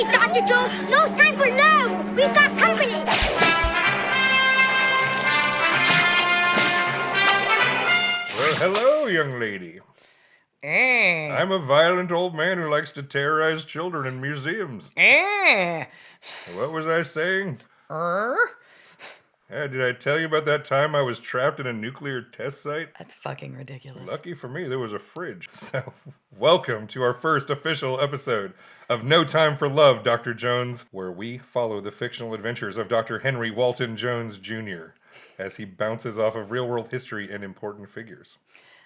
Hey, Dr. Jones, no time for love. We've got company. Well, hello, young lady. I'm a violent old man who likes to terrorize children in museums. What was I saying? Did I tell you about that time I was trapped in a nuclear test site? That's fucking ridiculous. Lucky for me, there was a fridge. So, welcome to our first official episode of No Time for Love, Dr. Jones, where we follow the fictional adventures of Dr. Henry Walton Jones Jr. as he bounces off of real-world history and important figures.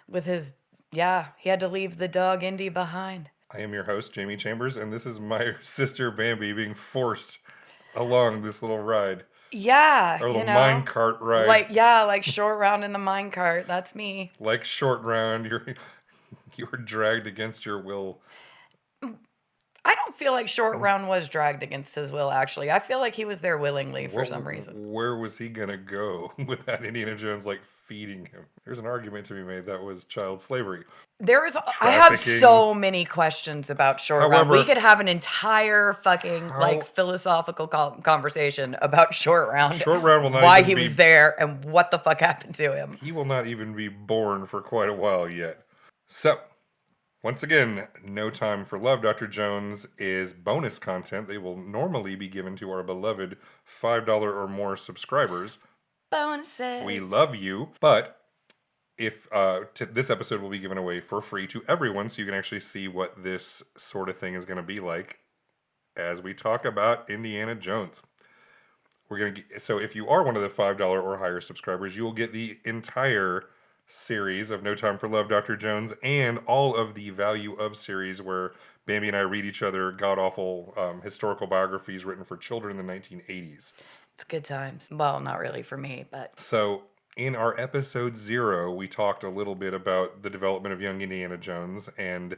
With his, he had to leave the dog Indy behind. I am your host, Jamie Chambers, and this is my sister Bambi being forced along this little ride. Yeah, Or a little minecart ride. Like short round in the minecart. That's me. Like short round, you were dragged against your will. I don't feel like short round was dragged against his will, actually. I feel like he was there willingly for some reason. Where was he going to go without Indiana Jones, feeding him? There's an argument to be made that was child slavery. I have so many questions about short round. We could have an entire fucking, philosophical conversation about short round. Short round will not why he was there and what the fuck happened to him. He will not even be born for quite a while yet. So, once again, No Time for Love, Dr. Jones is bonus content. They will normally be given to our beloved $5 or more subscribers. Bonuses. We love you, but if this episode will be given away for free to everyone, so you can actually see what this sort of thing is going to be like as we talk about Indiana Jones. So if you are one of the $5 or higher subscribers, you will get the entire series of No Time for Love, Dr. Jones, and all of the Value of series where Bambi and I read each other god-awful historical biographies written for children in the 1980s. It's good times. Well, not really for me, but... So, in our episode 0, we talked a little bit about the development of Young Indiana Jones, and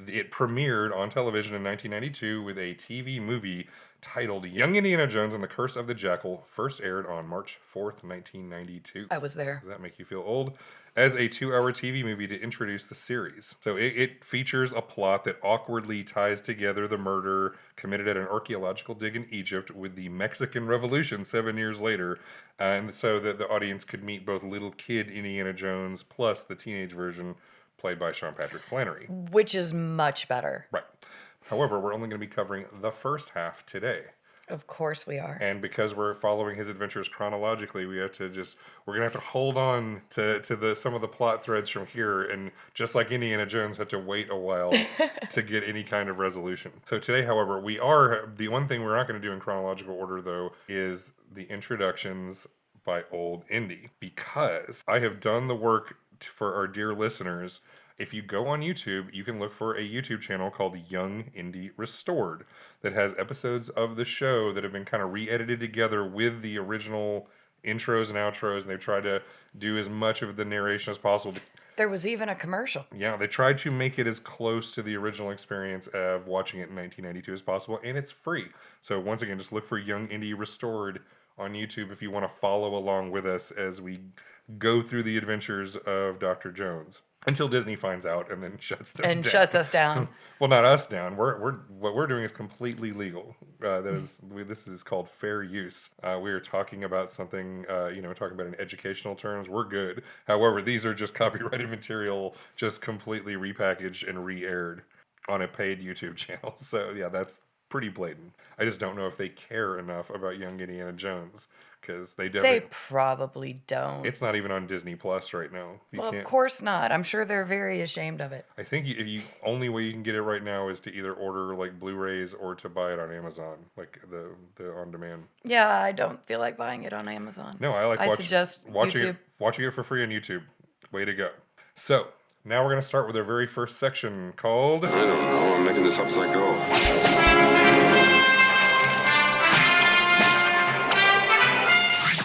it premiered on television in 1992 with a TV movie titled Young Indiana Jones and the Curse of the Jackal, first aired on March 4th, 1992. I was there. Does that make you feel old? As a 2-hour TV movie to introduce the series. So it features a plot that awkwardly ties together the murder committed at an archaeological dig in Egypt with the Mexican Revolution 7 years later, and so that the audience could meet both little kid Indiana Jones plus the teenage version played by Sean Patrick Flannery. Which is much better. Right. However, we're only going to be covering the first half today. Of course we are. And because we're following his adventures chronologically, we're going to have to hold on to some of the plot threads from here, and just like Indiana Jones had to wait a while to get any kind of resolution. So today, however, the one thing we're not going to do in chronological order, though, is the introductions by old Indy, because I have done the work for our dear listeners. If you go on YouTube, you can look for a YouTube channel called Young Indy Restored that has episodes of the show that have been kind of re-edited together with the original intros and outros, and they've tried to do as much of the narration as possible. There was even a commercial. Yeah, they tried to make it as close to the original experience of watching it in 1992 as possible, and it's free. So once again, just look for Young Indy Restored on YouTube if you want to follow along with us as we go through the adventures of Dr. Jones. Until Disney finds out and then shuts us down. Well, not us down. What we're doing is completely legal. This is called fair use. We are talking about something, talking about in educational terms. We're good. However, these are just copyrighted material, just completely repackaged and re-aired on a paid YouTube channel. So yeah, that's pretty blatant. I just don't know if they care enough about Young Indiana Jones, because they probably don't. It's not even on Disney Plus right now. Of course not. I'm sure they're very ashamed of it. I think only way you can get it right now is to either order Blu-rays or to buy it on Amazon, the on demand. Yeah, I don't feel like buying it on Amazon. No, I suggest YouTube. Watching it for free on YouTube. Way to go. So now we're going to start with our very first section called... I don't know. I'm making this up as I go.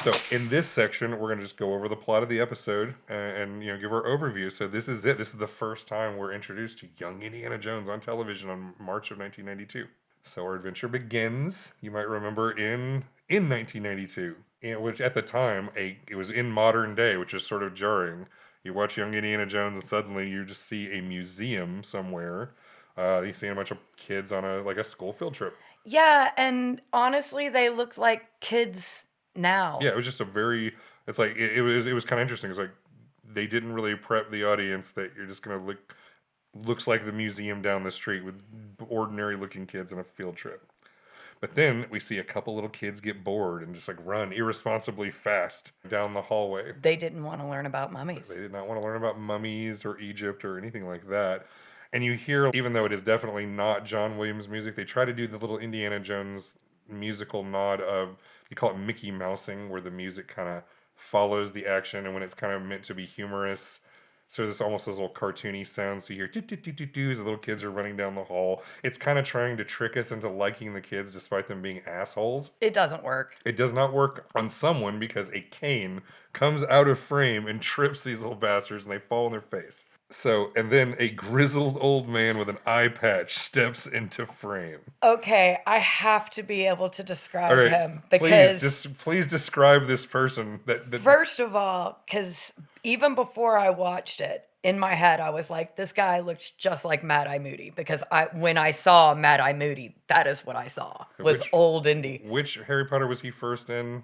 So in this section, we're going to just go over the plot of the episode and give our overview. So this is it. This is the first time we're introduced to Young Indiana Jones on television on March of 1992. So our adventure begins, you might remember, in 1992, which at the time, it was in modern day, which is sort of jarring. You watch Young Indiana Jones and suddenly you just see a museum somewhere. You see a bunch of kids on a school field trip. Yeah, and honestly, they looked like kids now. Yeah, it was just it's like, it was kind of interesting. It's like, they didn't really prep the audience that you're just going to looks like the museum down the street with ordinary looking kids on a field trip. But then we see a couple little kids get bored and just like run irresponsibly fast down the hallway. They didn't want to learn about mummies. They did not want to learn about mummies or Egypt or anything like that. And you hear, even though it is definitely not John Williams music, they try to do the little Indiana Jones musical nod of, you call it Mickey Mousing, where the music kind of follows the action, and when it's kind of meant to be humorous, so there's almost those little cartoony sounds. So you hear do as the little kids are running down the hall. It's kind of trying to trick us into liking the kids despite them being assholes. It doesn't work. It does not work on someone because a cane comes out of frame and trips these little bastards and they fall on their face. So, and then a grizzled old man with an eye patch steps into frame. Okay, I have to be able to describe him because please describe this person. First of all, because even before I watched it, in my head I was like, this guy looks just like Mad Eye Moody, because when I saw Mad Eye Moody, that is what I saw was old Indy. Which Harry Potter was he first in?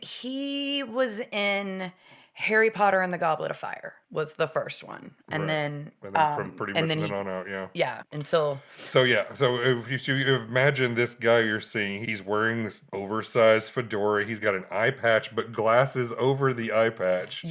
He was in Harry Potter and the Goblet of Fire was the first one, and then from pretty much then on out, until so if you imagine this guy you're seeing, he's wearing this oversized fedora, he's got an eye patch but glasses over the eye patch,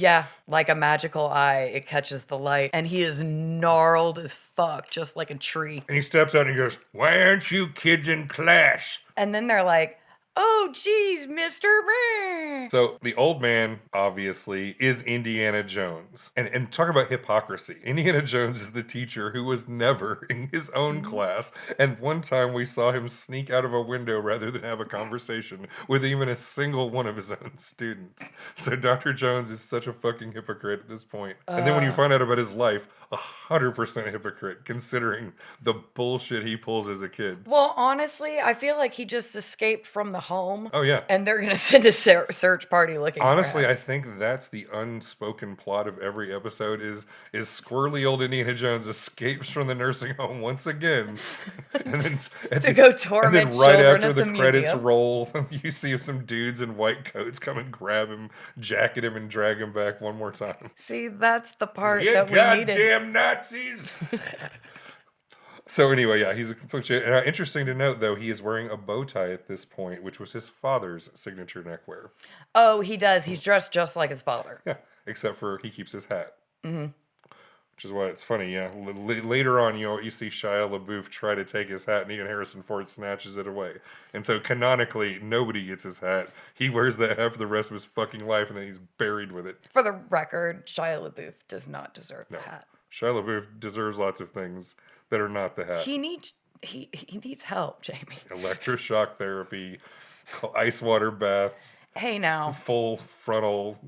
like a magical eye, it catches the light, and he is gnarled as fuck, just like a tree, and he steps out and he goes, "Why aren't you kids in class?" And then they're like, "Oh, geez, Mr. Bear." So the old man, obviously, is Indiana Jones. And talk about hypocrisy. Indiana Jones is the teacher who was never in his own class. And one time we saw him sneak out of a window rather than have a conversation with even a single one of his own students. So Dr. Jones is such a fucking hypocrite at this point. And then when you find out about his life, 100% hypocrite, considering the bullshit he pulls as a kid. Well, honestly, I feel like he just escaped from the home. Oh, yeah. And they're going to send a search party looking for him. Honestly, I think that's the unspoken plot of every episode is squirrely old Indiana Jones escapes from the nursing home once again. And then to go torment and then right children after at the credits museum. roll, you see some dudes in white coats come and grab him, jacket him, and drag him back one more time. See, that's the part You that we needed. goddamn Nazis! So anyway, he's a complete shit. And interesting to note, though, he is wearing a bow tie at this point, which was his father's signature neckwear. Oh, he does. He's dressed just like his father. Yeah, except for he keeps his hat. Mm-hmm. Which is why it's funny, yeah. Later on, you see Shia LaBeouf try to take his hat, and even Harrison Ford snatches it away. And so, canonically, nobody gets his hat. He wears that hat for the rest of his fucking life, and then he's buried with it. For the record, Shia LaBeouf does not deserve the hat. Shia LaBeouf deserves lots of things that are not the hat. He needs help, Jamie. Electroshock therapy, ice water baths. Hey now. Full frontal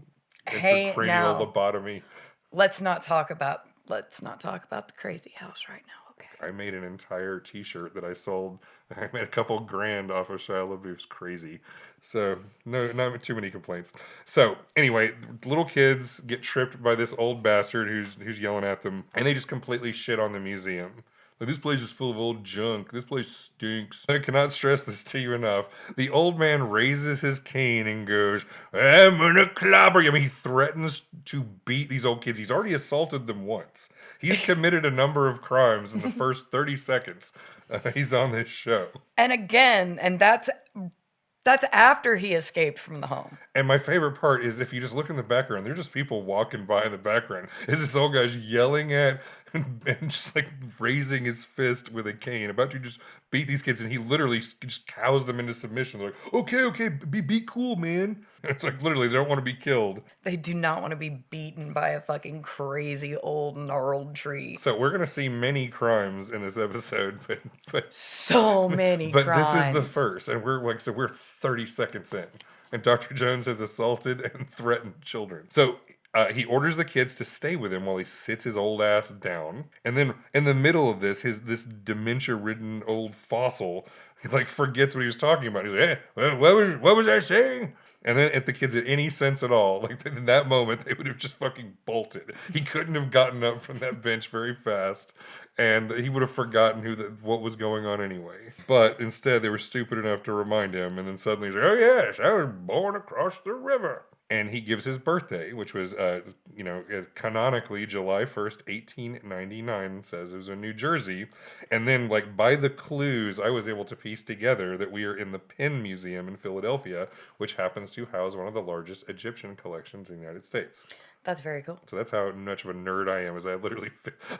intracranial lobotomy. Let's not talk about the crazy house right now, okay? I made an entire t-shirt that I sold. I made a couple grand off of Shia LaBeouf's Crazy. So, no, not too many complaints. So, anyway, little kids get tripped by this old bastard who's yelling at them, and they just completely shit on the museum. Like, this place is full of old junk. This place stinks. I cannot stress this to you enough. The old man raises his cane and goes, "I'm gonna clobber you." I mean, he threatens to beat these old kids. He's already assaulted them once. He's committed a number of crimes in the first 30 seconds he's on this show. And again, that's after he escaped from the home. And my favorite part is if you just look in the background, there's just people walking by in the background. Is this old guy's yelling at and just like raising his fist with a cane, about to just beat these kids, and he literally just cows them into submission. They're like, okay, be cool, man. It's like literally they don't want to be killed. They do not want to be beaten by a fucking crazy old gnarled tree. So we're gonna see many crimes in this episode, but so many but crimes. This is the first, and we're 30 seconds in, and Dr. Jones has assaulted and threatened children. So he orders the kids to stay with him while he sits his old ass down. And then in the middle of this dementia-ridden old fossil, he like forgets what he was talking about. He's like, "Hey, what was I saying?" And then if the kids had any sense at all, like in that moment, they would have just fucking bolted. He couldn't have gotten up from that bench very fast. and he would have forgotten what was going on anyway. But instead, they were stupid enough to remind him, and then suddenly he's like, "Oh yes, I was born across the river." And he gives his birthday, which was, canonically July 1st, 1899, says it was in New Jersey. And then, like, by the clues, I was able to piece together that we are in the Penn Museum in Philadelphia, which happens to house one of the largest Egyptian collections in the United States. That's very cool. So that's how much of a nerd I am, is I literally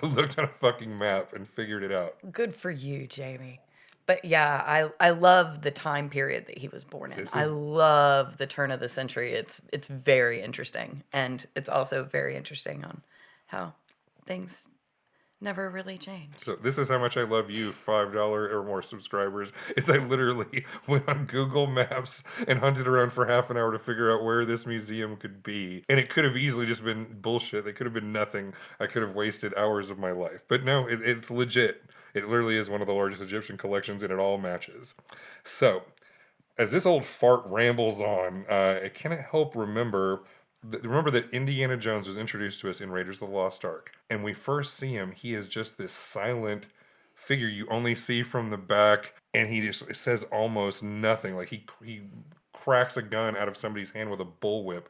looked on a fucking map and figured it out. Good for you, Jamie. But yeah, I love the time period that he was born in. I love the turn of the century. It's very interesting. And it's also very interesting on how things never really change. So this is how much I love you, $5 or more subscribers, is I literally went on Google Maps and hunted around for half an hour to figure out where this museum could be. And it could have easily just been bullshit. It could have been nothing. I could have wasted hours of my life. But no, it's legit. It literally is one of the largest Egyptian collections, and it all matches. So, as this old fart rambles on, I cannot help remember that Indiana Jones was introduced to us in Raiders of the Lost Ark. And we first see him, he is just this silent figure you only see from the back, and he just says almost nothing. Like, he cracks a gun out of somebody's hand with a bullwhip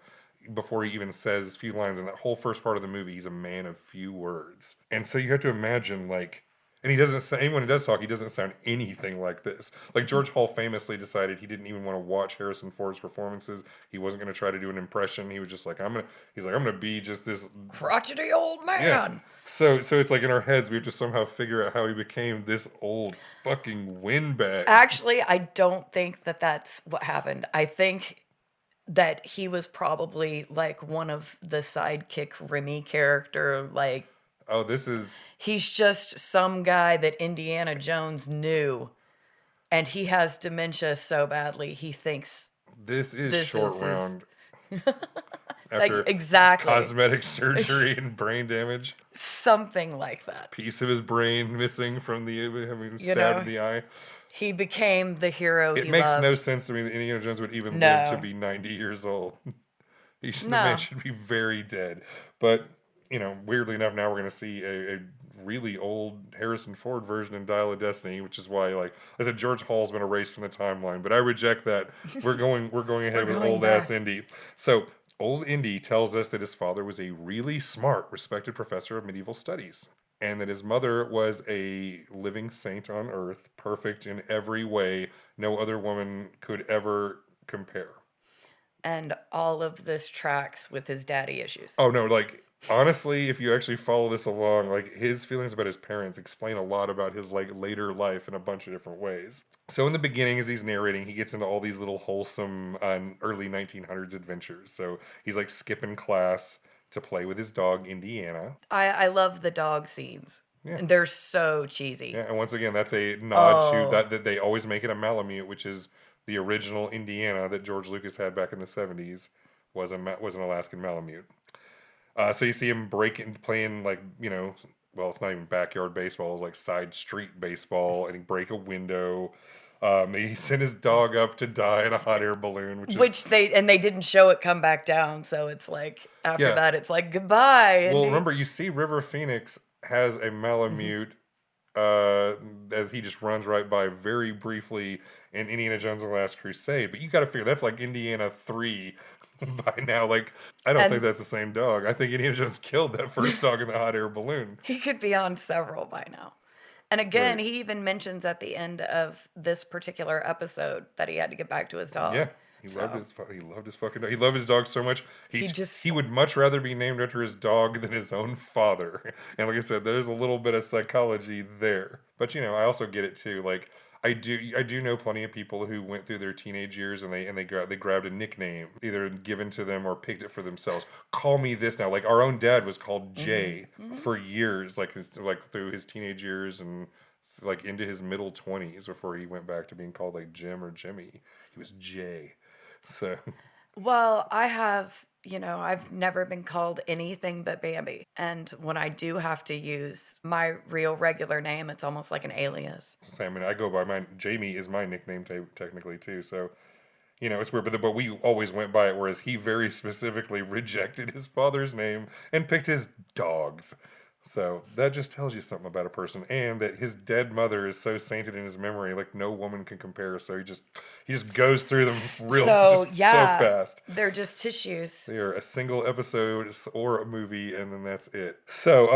before he even says a few lines. In that whole first part of the movie, he's a man of few words. And so you have to imagine, like, and he doesn't say, when he does talk, he doesn't sound anything like this. Like, George Hall famously decided he didn't even want to watch Harrison Ford's performances. He wasn't going to try to do an impression. He was just like, I'm gonna be just this crotchety old man. Yeah. So it's like in our heads, we have to somehow figure out how he became this old fucking windbag. Actually, I don't think that that's what happened. I think that he was probably like one of the sidekick Remy character, like, oh, this is... He's just some guy that Indiana Jones knew, and he has dementia so badly he thinks this is short round. After Like, exactly cosmetic surgery and brain damage. Something like that. Piece of his brain missing from having stabbed in the eye. He became the hero he loved. It makes no sense to me that Indiana Jones would even live to be 90 years old. The man should be very dead. But... weirdly enough, now we're going to see a really old Harrison Ford version in Dial of Destiny, which is why, like I said, George Hall's been erased from the timeline, but I reject that. We're going ahead with old ass Indy. So old Indy tells us that his father was a really smart, respected professor of medieval studies, and that his mother was a living saint on Earth, perfect in every way. No other woman could ever compare. And all of this tracks with his daddy issues. Oh no, like... Honestly, if you actually follow this along, like, his feelings about his parents explain a lot about his, like, later life in a bunch of different ways. So in the beginning, as he's narrating, he gets into all these little wholesome early 1900s adventures. So he's, like, skipping class to play with his dog, Indiana. I love the dog scenes. Yeah. They're so cheesy. Yeah, and once again, that's a nod to that they always make it a Malamute, which is the original Indiana that George Lucas had back in the 70s, was an Alaskan Malamute. So you see him playing, like, well, it's not even backyard baseball. It's like side street baseball, and he break a window. He sent his dog up to die in a hot air balloon, they didn't show it come back down. So it's like after that, it's like goodbye. Well, remember, you see River Phoenix has a Malamute as he just runs right by very briefly in Indiana Jones and the Last Crusade. But you got to figure that's like Indiana 3. By now, like, I don't think that's the same dog. I think Indiana Jones killed that first dog in the hot air balloon. He could be on several by now. And again, he even mentions at the end of this particular episode that he had to get back to his dog. Yeah, he loved his fucking dog. He loved his dog so much. He would much rather be named after his dog than his own father. And like I said, there's a little bit of psychology there. But I also get it too. Like, I do know plenty of people who went through their teenage years and they grabbed a nickname, either given to them or picked it for themselves. Call me this now. Like, our own dad was called Jay for years, like through his teenage years and like into his middle 20s before he went back to being called like Jim or Jimmy. He was Jay. So, well, I've never been called anything but Bambi. And when I do have to use my real regular name, it's almost like an alias. I mean, I go by mine. Jamie is my nickname technically too. So, it's weird. But we always went by it, whereas he very specifically rejected his father's name and picked his dog's. So that just tells you something about a person, and that his dead mother is so sainted in his memory, like no woman can compare. So he just goes through them So so yeah, fast. they're just tissues. They are a single episode or a movie, and then that's it. So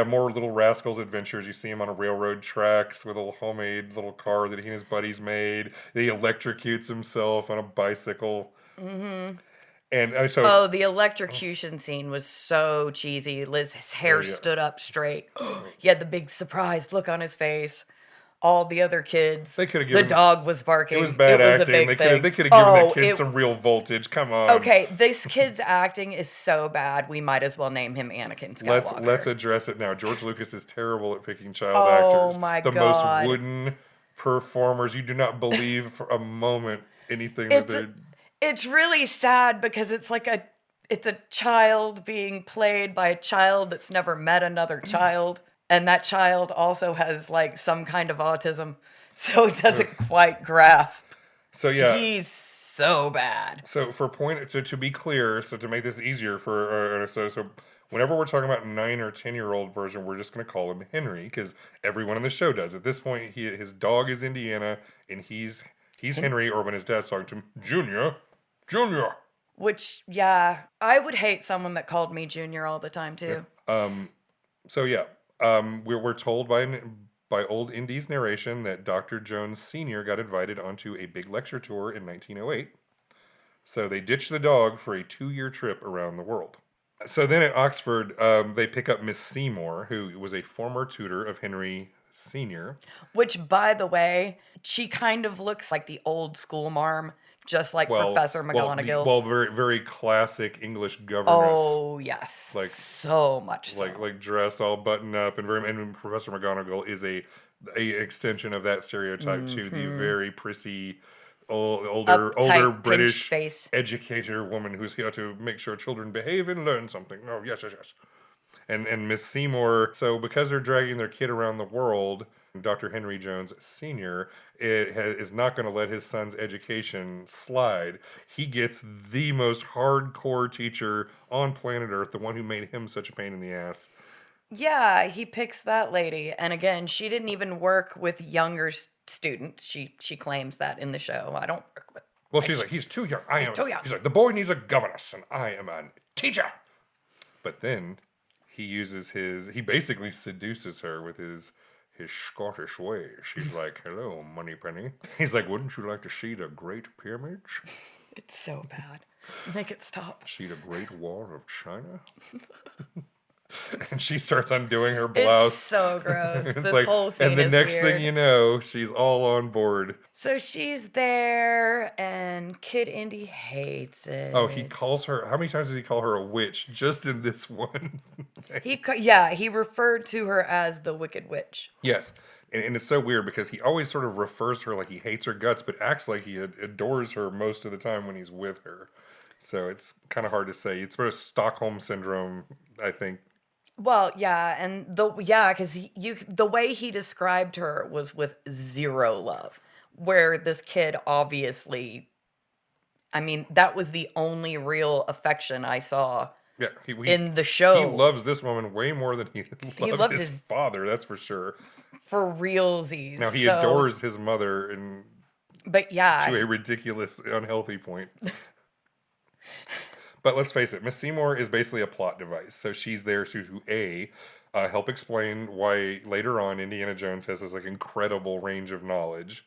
more Little Rascals adventures. You see him on a railroad tracks with a little homemade little car that he and his buddies made. He electrocutes himself on a bicycle. Mm-hmm. And Oh, the electrocution scene was so cheesy. His hair stood up straight. He had the big surprised look on his face. All the other kids. They could have given the dog was barking. It was bad a acting. big They thing. could have given that kid some real voltage. Come on. Okay, this kid's acting is so bad. We might as well name him Anakin Skywalker. Let's address it now. George Lucas is terrible at picking child actors. Oh my the God. most wooden performers. You do not believe for a moment anything that they're. It's really sad because it's like it's a child being played by a child that's never met another child, and that child also has like some kind of autism, so it doesn't quite grasp. So yeah, he's so bad. So to be clear, so to make this easier for so whenever we're talking about 9 or 10-year-old version, we're just going to call him Henry because everyone in the show does. At this point, his dog is Indiana, and he's Henry, or when his dad's talking to him, Junior. Which, yeah, I would hate someone that called me Junior all the time too. Yeah. We're told by old Indy's narration that Dr. Jones Sr. got invited onto a big lecture tour in 1908. So they ditched the dog for a 2-year trip around the world. So then at Oxford, they pick up Miss Seymour, who was a former tutor of Henry Sr. Which, by the way, she kind of looks like the old school marm. Just like Professor McGonagall. Very, very classic English governess. Oh, yes. Like so much so. Like dressed all buttoned up, and Professor McGonagall is a extension of that stereotype to the very prissy, older British educator woman who's here to make sure children behave and learn something. Oh, yes. And Miss Seymour, so because they're dragging their kid around the world, Dr. Henry Jones Sr. is not going to let his son's education slide. He gets the most hardcore teacher on planet Earth, the one who made him such a pain in the ass. Yeah, he picks that lady. And again, she didn't even work with younger students. She claims that in the show. I don't work with... Well, she's like, he's too young. Too young. He's like, the boy needs a governess, and I am a teacher. But then he basically seduces her with his Scottish way. She's like, hello, Moneypenny. He's like, wouldn't you like to see the Great Pyramids? It's so bad. Make it stop. See the Great Wall of China? And she starts undoing her blouse. It's so gross. This like, whole scene is and the next weird. thing you know, she's all on board. So she's there, and Kid Indy hates it. Oh, he calls her... How many times does he call her a witch just in this one? He referred to her as the Wicked Witch. Yes. And it's so weird because he always sort of refers to her like he hates her guts, but acts like he adores her most of the time when he's with her. So it's kind of hard to say. It's sort of Stockholm Syndrome, I think. Well, yeah, and because the way he described her was with zero love, where this kid obviously, I mean, that was the only real affection I saw. Yeah, in the show. He loves this woman way more than he loved his father, that's for sure. For realsies. Now, he adores his mother to a ridiculous, unhealthy point. But let's face it, Miss Seymour is basically a plot device. So she's there to help explain why later on Indiana Jones has this like incredible range of knowledge.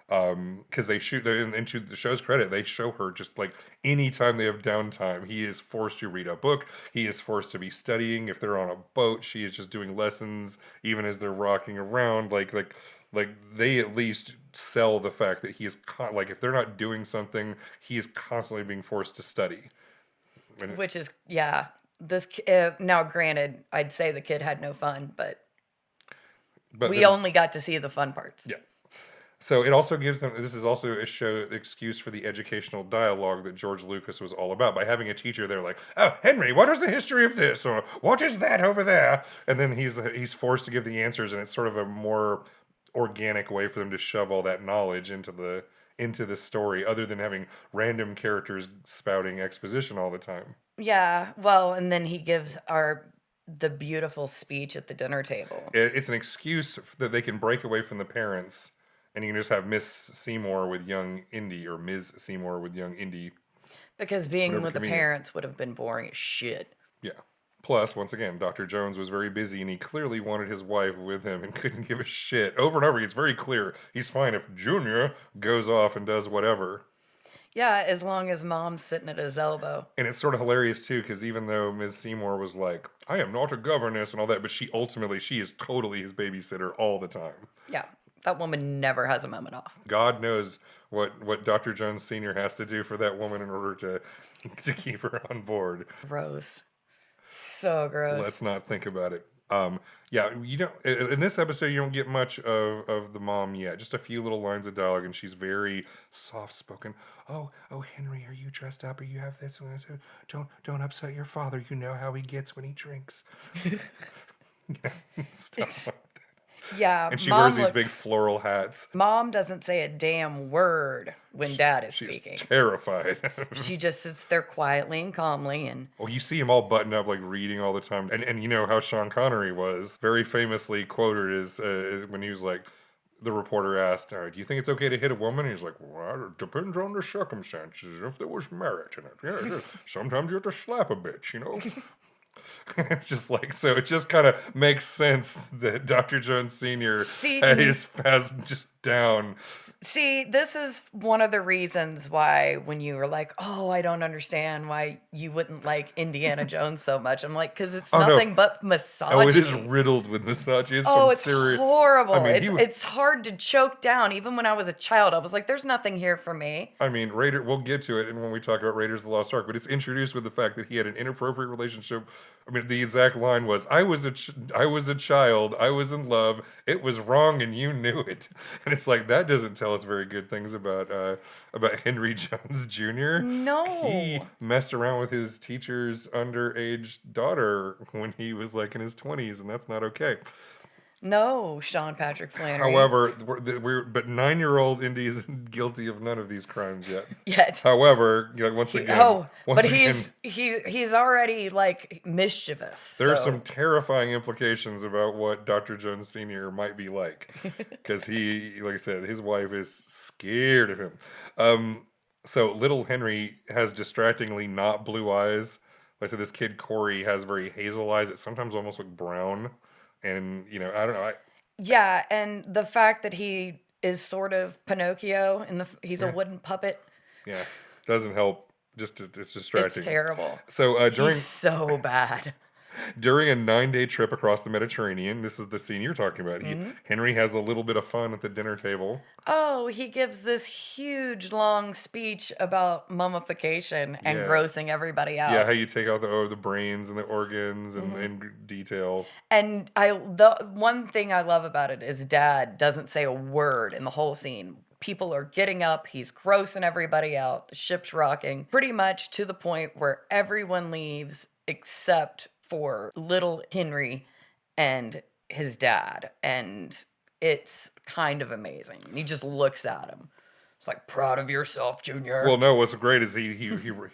Because into the show's credit, they show her just like anytime they have downtime, he is forced to read a book. He is forced to be studying. If they're on a boat, she is just doing lessons, even as they're rocking around. Like they at least sell the fact that he is if they're not doing something, he is constantly being forced to study. Which is this now granted, I'd say the kid had no fun, but we only got to see the fun parts. Yeah. So it also gives them, this is also a show excuse for the educational dialogue that George Lucas was all about. By having a teacher there like, oh, Henry, what is the history of this? Or what is that over there? And then he's forced to give the answers, and it's sort of a more organic way for them to shove all that knowledge into the story, other than having random characters spouting exposition all the time. Yeah, well, and then he gives our the beautiful speech at the dinner table. It's an excuse that they can break away from the parents, and you can just have Miss Seymour with young Indy, or Ms. Seymour with young Indy. Because being Whatever with the convenient. parents would have been boring as shit. Yeah. Plus, once again, Dr. Jones was very busy, and he clearly wanted his wife with him and couldn't give a shit. Over and over, it's very clear he's fine if Junior goes off and does whatever. Yeah, as long as mom's sitting at his elbow. And it's sort of hilarious, too, because even though Ms. Seymour was like, I am not a governess and all that, but she is totally his babysitter all the time. Yeah, that woman never has a moment off. God knows what Dr. Jones Sr. has to do for that woman in order to keep her on board. Gross. So gross. Let's not think about it. Yeah, you don't. In this episode, you don't get much of the mom yet. Just a few little lines of dialogue, and she's very soft spoken. Oh, Henry, are you dressed up? Or you have this? Don't upset your father. You know how he gets when he drinks. Stuff like that. Yeah, And she Mom wears these big looks- floral hats. Mom doesn't say a damn word when Dad is She's speaking. terrified. She just sits there quietly and calmly, and Well, you see him all buttoned up, like reading all the time, and you know how Sean Connery was very famously quoted as when he was like, the reporter asked, "Do you think it's okay to hit a woman?" And he's like, "Well, it depends on the circumstances. If there was merit in it, yeah. Sometimes you have to slap a bitch, you know." It's just like, so it just kind of makes sense that Dr. Jones Sr. had his pass just down. see, this is one of the reasons why when you were like, oh, I don't understand why you wouldn't like Indiana Jones so much. I'm like, because it's Oh, no. nothing but misogyny. Oh, it is riddled with misogyny. It's Oh, some it's serious. horrible. I mean, It's hard to choke down. Even when I was a child, I was like, there's nothing here for me. I mean, we'll get to it and when we talk about Raiders of the Lost Ark, but it's introduced with the fact that he had an inappropriate relationship. I mean, the exact line was, I was a child, I was in love, it was wrong and you knew it. And it's like, that doesn't tell us very good things about Henry Jones Jr. No. He messed around with his teacher's underage daughter when he was like in his 20s, and that's not okay. No, Sean Patrick Flannery. However, but 9-year-old Indy is guilty of none of these crimes yet. Yet. However, once again, he's already like mischievous. there are so. some terrifying implications about what Dr. Jones Sr. might be like, because he, like I said, his wife is scared of him. So little Henry has distractingly not blue eyes. Like I said, this kid Corey has very hazel eyes that sometimes almost look brown. And, I don't know. Yeah, and the fact that he is sort of Pinocchio, and he's a wooden puppet. Yeah, doesn't help. It's distracting. It's terrible. So He's so bad. During a 9-day trip across the Mediterranean, this is the scene you're talking about. Henry has a little bit of fun at the dinner table. Oh, he gives this huge long speech about mummification and Yeah. grossing everybody out. Yeah, how you take out the brains and the organs and in detail. And the one thing I love about it is Dad doesn't say a word in the whole scene. People are getting up, he's grossing everybody out, the ship's rocking, pretty much to the point where everyone leaves except for little Henry and his dad. And it's kind of amazing. He just looks at him. It's like, proud of yourself, Junior. Well, no, what's great is he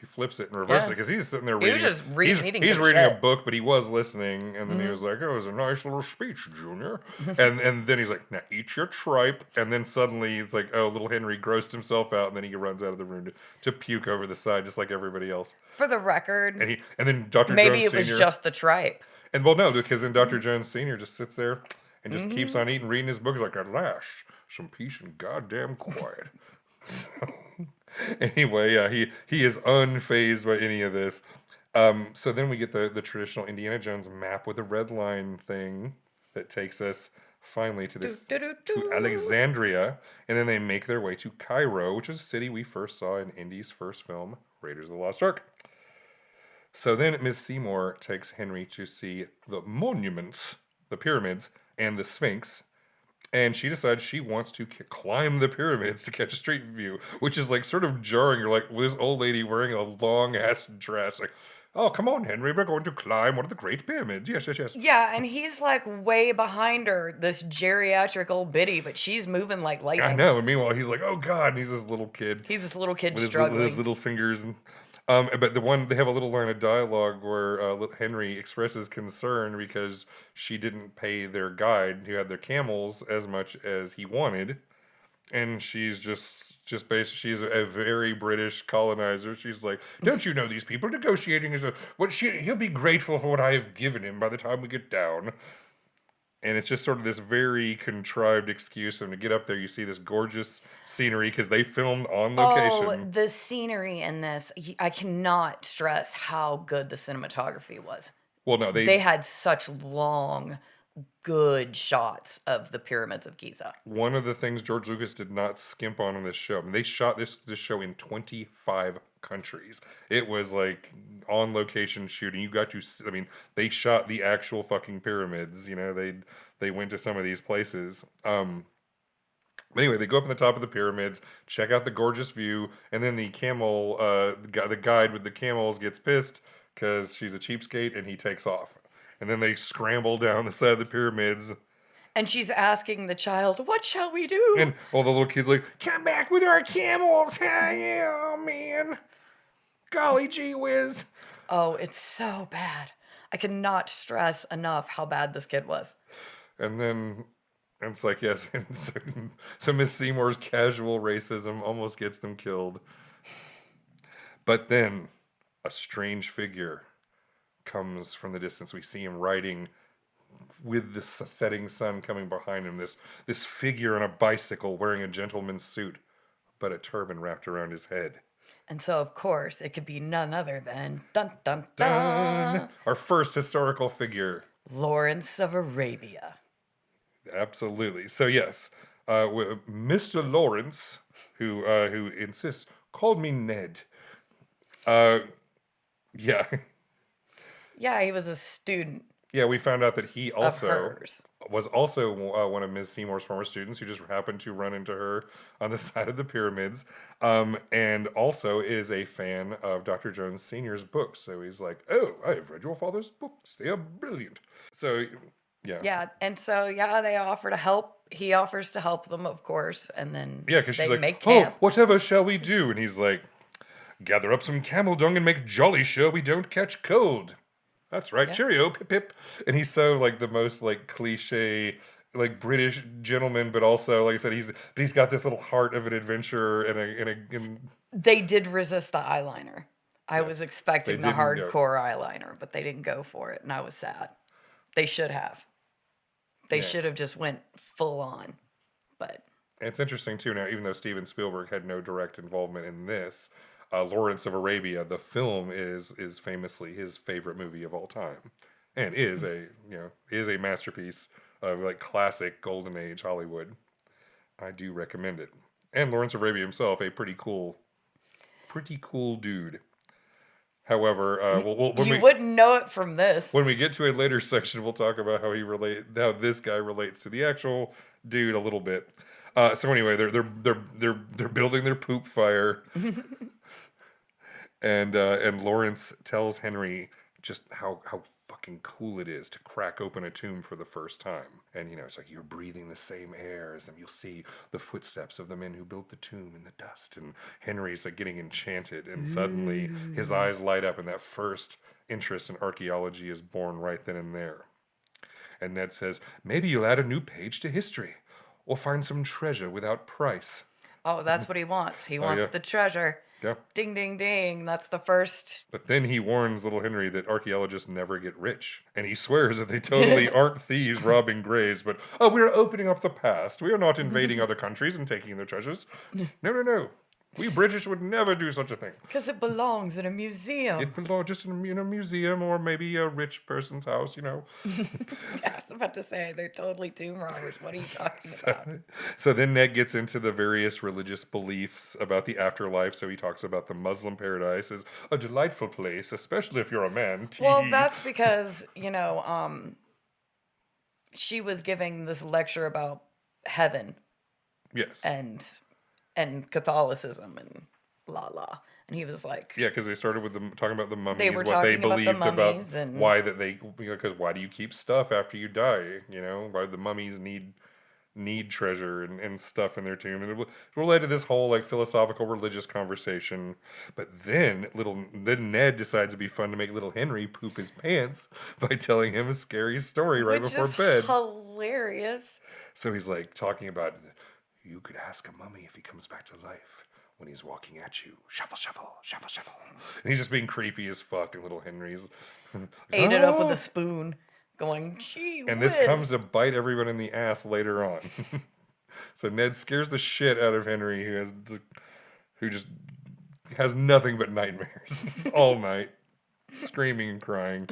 flips it and reverses it, because he's sitting there He reading. was just reading he's the reading a shit. book, but he was listening, and then he was like, "Oh, it was a nice little speech, Junior." and then he's like, "Now eat your tripe." And then suddenly it's like, "Oh, little Henry grossed himself out," and then he runs out of the room to puke over the side, just like everybody else. For the record, And then Dr. maybe Jones it was Sr. just the tripe. And well, no, because then Dr. Jones Sr. just sits there and just keeps on eating, reading his book. He's like, "At last, some peace and goddamn quiet." So, anyway, yeah, he is unfazed by any of this. So then we get the traditional Indiana Jones map with a red line thing that takes us finally to this to Alexandria, and then they make their way to Cairo, which is a city we first saw in Indy's first film, Raiders of the Lost Ark. So then Miss Seymour takes Henry to see the monuments, the pyramids, and the Sphinx. And she decides she wants to climb the pyramids to catch a street view, which is like sort of jarring. You're like, this old lady wearing a long ass dress, like, "Oh, come on, Henry, we're going to climb one of the great pyramids." Yes. Yeah, and he's like way behind her, this geriatric old biddy, but she's moving like lightning. I know. And meanwhile, he's like, "Oh God," and he's this little kid He's this little kid with struggling. his little fingers. And But they have a little line of dialogue where Henry expresses concern because she didn't pay their guide who had their camels as much as he wanted, and she's just based. She's a very British colonizer. She's like, don't you know these people negotiating is he'll be grateful for what I have given him by the time we get down. And it's just sort of this very contrived excuse for them to get up there. You see this gorgeous scenery because they filmed on location. Oh, the scenery in this, I cannot stress how good the cinematography was. Well, no, They had such long, good shots of the pyramids of Giza. One of the things George Lucas did not skimp on in this show. I mean, they shot this show in 25 countries. It was like on location shooting. You got to, I mean, they shot the actual fucking pyramids. You know, they went to some of these places. But anyway, they go up on the top of the pyramids, check out the gorgeous view, and then the camel, the guide with the camels gets pissed because she's a cheapskate, and he takes off. And then they scramble down the side of the pyramids. And she's asking the child, what shall we do? And all the little kids like, come back with our camels. Oh, man. Golly gee whiz. Oh, it's so bad. I cannot stress enough how bad this kid was. And then it's like, yes. So Miss Seymour's casual racism almost gets them killed. But then a strange figure comes from the distance. We see him riding with the setting sun coming behind him. This figure on a bicycle wearing a gentleman's suit, but a turban wrapped around his head. And so, of course, it could be none other than dun dun Dun! dun, Our first historical figure. Lawrence of Arabia. Absolutely. So yes, Mr. Lawrence, who insists, called me Ned. Yeah. Yeah, he was a student Yeah, we found out that he of also hers. was also one of Ms. Seymour's former students who just happened to run into her on the side of the pyramids, and also is a fan of Dr. Jones Sr.'s books. So he's like, oh, I have read your father's books. They are brilliant. So, yeah. Yeah, and so, yeah, they offer to help. He offers to help them, of course, and then Yeah, because she's they like, make oh, camp. whatever shall we do? And he's like, gather up some camel dung and make jolly sure we don't catch cold. That's right, Yeah. cheerio, pip pip. And he's so like the most like cliche, like British gentleman, but also like I said, he's got this little heart of an adventurer and They did resist the eyeliner. I was expecting They the didn't go. hardcore eyeliner, but they didn't go for it, and I was sad. They should have. They Yeah. should have just went full on. But it's interesting too now, even though Steven Spielberg had no direct involvement in this, Lawrence of Arabia, the film is famously his favorite movie of all time, and is a masterpiece of like classic golden age Hollywood. I do recommend it. And Lawrence of Arabia himself, a pretty cool dude. However, you wouldn't know it from this. when we get to a later section, we'll talk about how this guy relates to the actual dude a little bit. So anyway, they're building their poop fire. And Lawrence tells Henry just how fucking cool it is to crack open a tomb for the first time. And, it's like, you're breathing the same air as them. You'll see the footsteps of the men who built the tomb in the dust. And Henry's like getting enchanted. And suddenly his eyes light up, and that first interest in archaeology is born right then and there. And Ned says, maybe you'll add a new page to history, or find some treasure without price. Oh, that's what he wants. He wants yeah. the treasure. Yeah. Ding, ding, ding. That's the first. But then he warns little Henry that archaeologists never get rich. And he swears that they totally aren't thieves robbing graves, but, we're opening up the past. We are not invading other countries and taking their treasures. No. We British would never do such a thing. Because it belongs in a museum. It belongs just in a museum or maybe a rich person's house, I was about to say, they're totally tomb robbers. What are you talking about? So then Ned gets into the various religious beliefs about the afterlife. So he talks about the Muslim paradise as a delightful place, especially if you're a man. Well, that's because, she was giving this lecture about heaven Yes. and Catholicism and and he was like, Yeah, because they started with them talking about the mummies, They were what they talking about the believed about mummies and- why that they, because why do you keep stuff after you die? Why the mummies need need treasure and stuff in their tomb. And it led to this whole like philosophical religious conversation. But then Ned decides it'd be fun to make little Henry poop his pants by telling him a scary story right Which before is bed. hilarious. So he's like talking about, you could ask a mummy if he comes back to life when he's walking at you. Shuffle, shuffle, shuffle, shuffle. And he's just being creepy as fuck. And little Henry's Ate it up with a spoon, going, gee And whiz. this comes to bite everyone in the ass later on. So Ned scares the shit out of Henry, who just has nothing but nightmares all night, screaming and crying.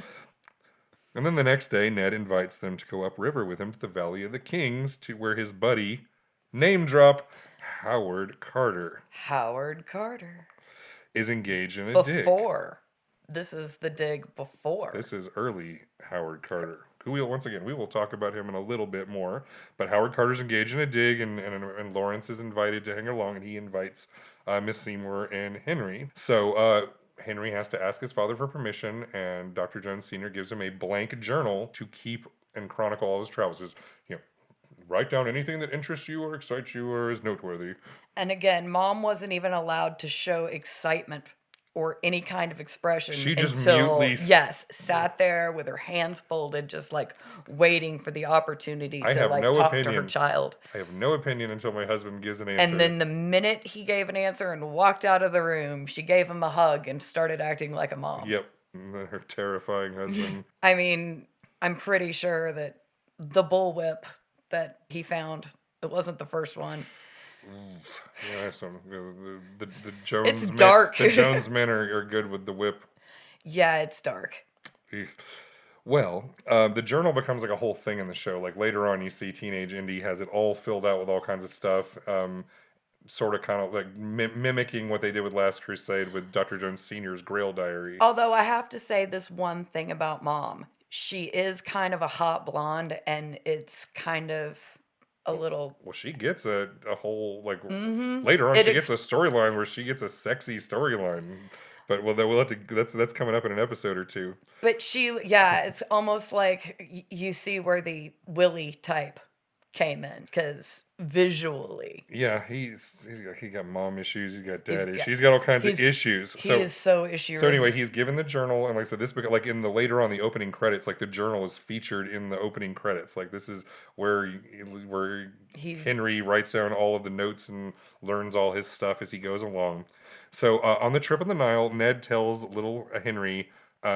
And then the next day, Ned invites them to go upriver with him to the Valley of the Kings, to where his buddy, name drop, Howard Carter, is engaged in a dig. Before. This is the dig before. This is early Howard Carter. Who we will talk about him in a little bit more. But Howard Carter's engaged in a dig, and Lawrence is invited to hang along, and he invites Miss Seymour and Henry. So Henry has to ask his father for permission, and Dr. Jones Sr. gives him a blank journal to keep and chronicle all his travels. Says, write down anything that interests you or excites you or is noteworthy. And again, Mom wasn't even allowed to show excitement or any kind of expression. She just until, mutely sat there with her hands folded, just like waiting for the opportunity to like no talk opinion. to her child. I have no opinion until my husband gives an answer. And then the minute he gave an answer and walked out of the room, she gave him a hug and started acting like a mom. Yep. And then her terrifying husband. I mean, I'm pretty sure that the bullwhip that he found, it wasn't the first one. Yeah, the Jones. It's dark. The Jones men are good with the whip. Yeah, it's dark. Well, the journal becomes like a whole thing in the show. Like later on, you see teenage Indy has it all filled out with all kinds of stuff. Sort of kind of like mimicking what they did with Last Crusade with Dr. Jones Sr.'s Grail Diary. Although I have to say this one thing about Mom. She is kind of a hot blonde, and it's kind of a little... Well, she gets a whole, like, later on, she gets a storyline where she gets a sexy storyline. But, we'll have to, that's coming up in an episode or two. But it's almost like you see where the Willie type came in, because visually... Yeah, he got mom issues, he's got dad issues, he's got all kinds of issues. He is so issue. So anyway, he's given the journal, and like I said, this like in the later on the opening credits, like the journal is featured in the opening credits. Like this is where Henry writes down all of the notes and learns all his stuff as he goes along. So on the trip on the Nile, Ned tells little Henry.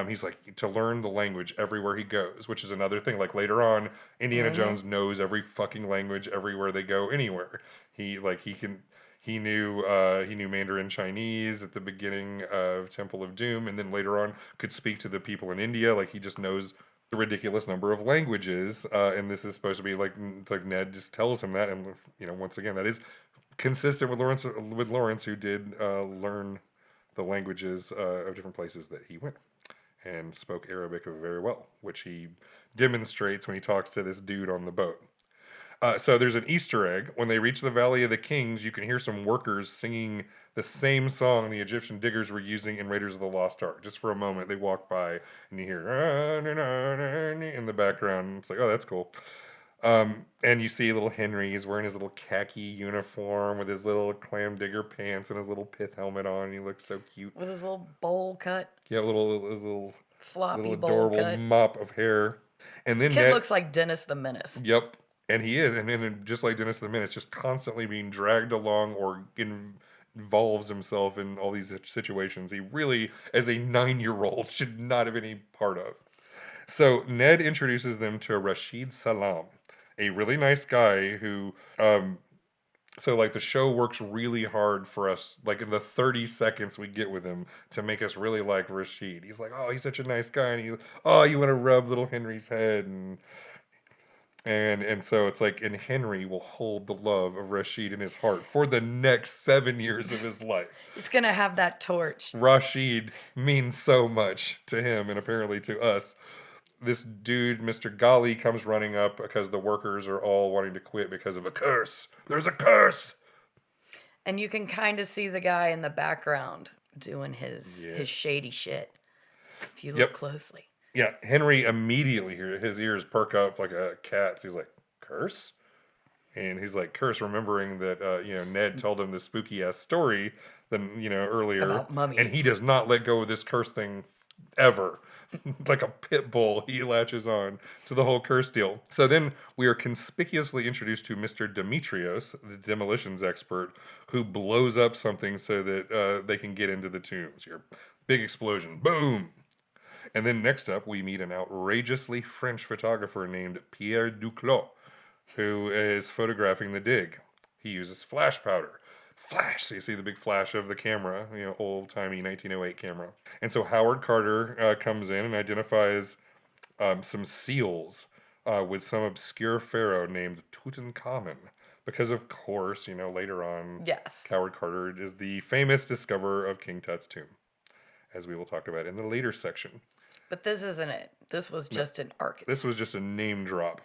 He's like to learn the language everywhere he goes, which is another thing. Like later on, Indiana Jones knows every fucking language everywhere they go, anywhere. He knew Mandarin Chinese at the beginning of Temple of Doom, and then later on could speak to the people in India. Like he just knows a ridiculous number of languages, and this is supposed to be like Ned just tells him that, and once again that is consistent with Lawrence, who did learn the languages of different places that he went. And spoke Arabic very well, which he demonstrates when he talks to this dude on the boat. So there's an Easter egg. When they reach the Valley of the Kings, you can hear some workers singing the same song the Egyptian diggers were using in Raiders of the Lost Ark. Just for a moment, they walk by, and you hear in the background. It's like, oh, that's cool. And you see little Henry. He's wearing his little khaki uniform with his little clam digger pants and his little pith helmet on. And he looks so cute with his little bowl cut. Yeah, his little floppy little bowl adorable cut mop of hair. And then Kid looks like Dennis the Menace. Yep, and he is. And then just like Dennis the Menace, just constantly being dragged along or involves himself in all these situations he really, as a 9-year-old, should not have any part of. So Ned introduces them to Rashid Salam, a really nice guy who, so like the show works really hard for us, like in the 30 seconds we get with him to make us really like Rashid. He's like, oh, he's such a nice guy, and you want to rub little Henry's head, and so it's like, and Henry will hold the love of Rashid in his heart for the next 7 years of his life. He's gonna have that torch. Rashid means so much to him and apparently to us. This dude, Mr. Ghali, comes running up because the workers are all wanting to quit because of a curse. There's a curse! And you can kind of see the guy in the background doing his shady shit, if you look closely. Yeah, Henry immediately, his ears perk up like a cat's. He's like, curse? And he's like, curse, remembering that, Ned told him this spooky ass story earlier. About mummies. And he does not let go of this curse thing ever. Like a pit bull, he latches on to the whole curse deal. So then we are conspicuously introduced to Mr. Demetrios, the demolitions expert, who blows up something so that they can get into the tombs. Your big explosion. Boom! And then next up, we meet an outrageously French photographer named Pierre Duclos, who is photographing the dig. He uses flash powder. Flash! So you see the big flash of the camera, old-timey 1908 camera. And so Howard Carter comes in and identifies some seals with some obscure pharaoh named Tutankhamun. Because, of course, later on, Yes. Howard Carter is the famous discoverer of King Tut's tomb, as we will talk about in the later section. But this isn't it. This was just an archetype. This was just a name drop.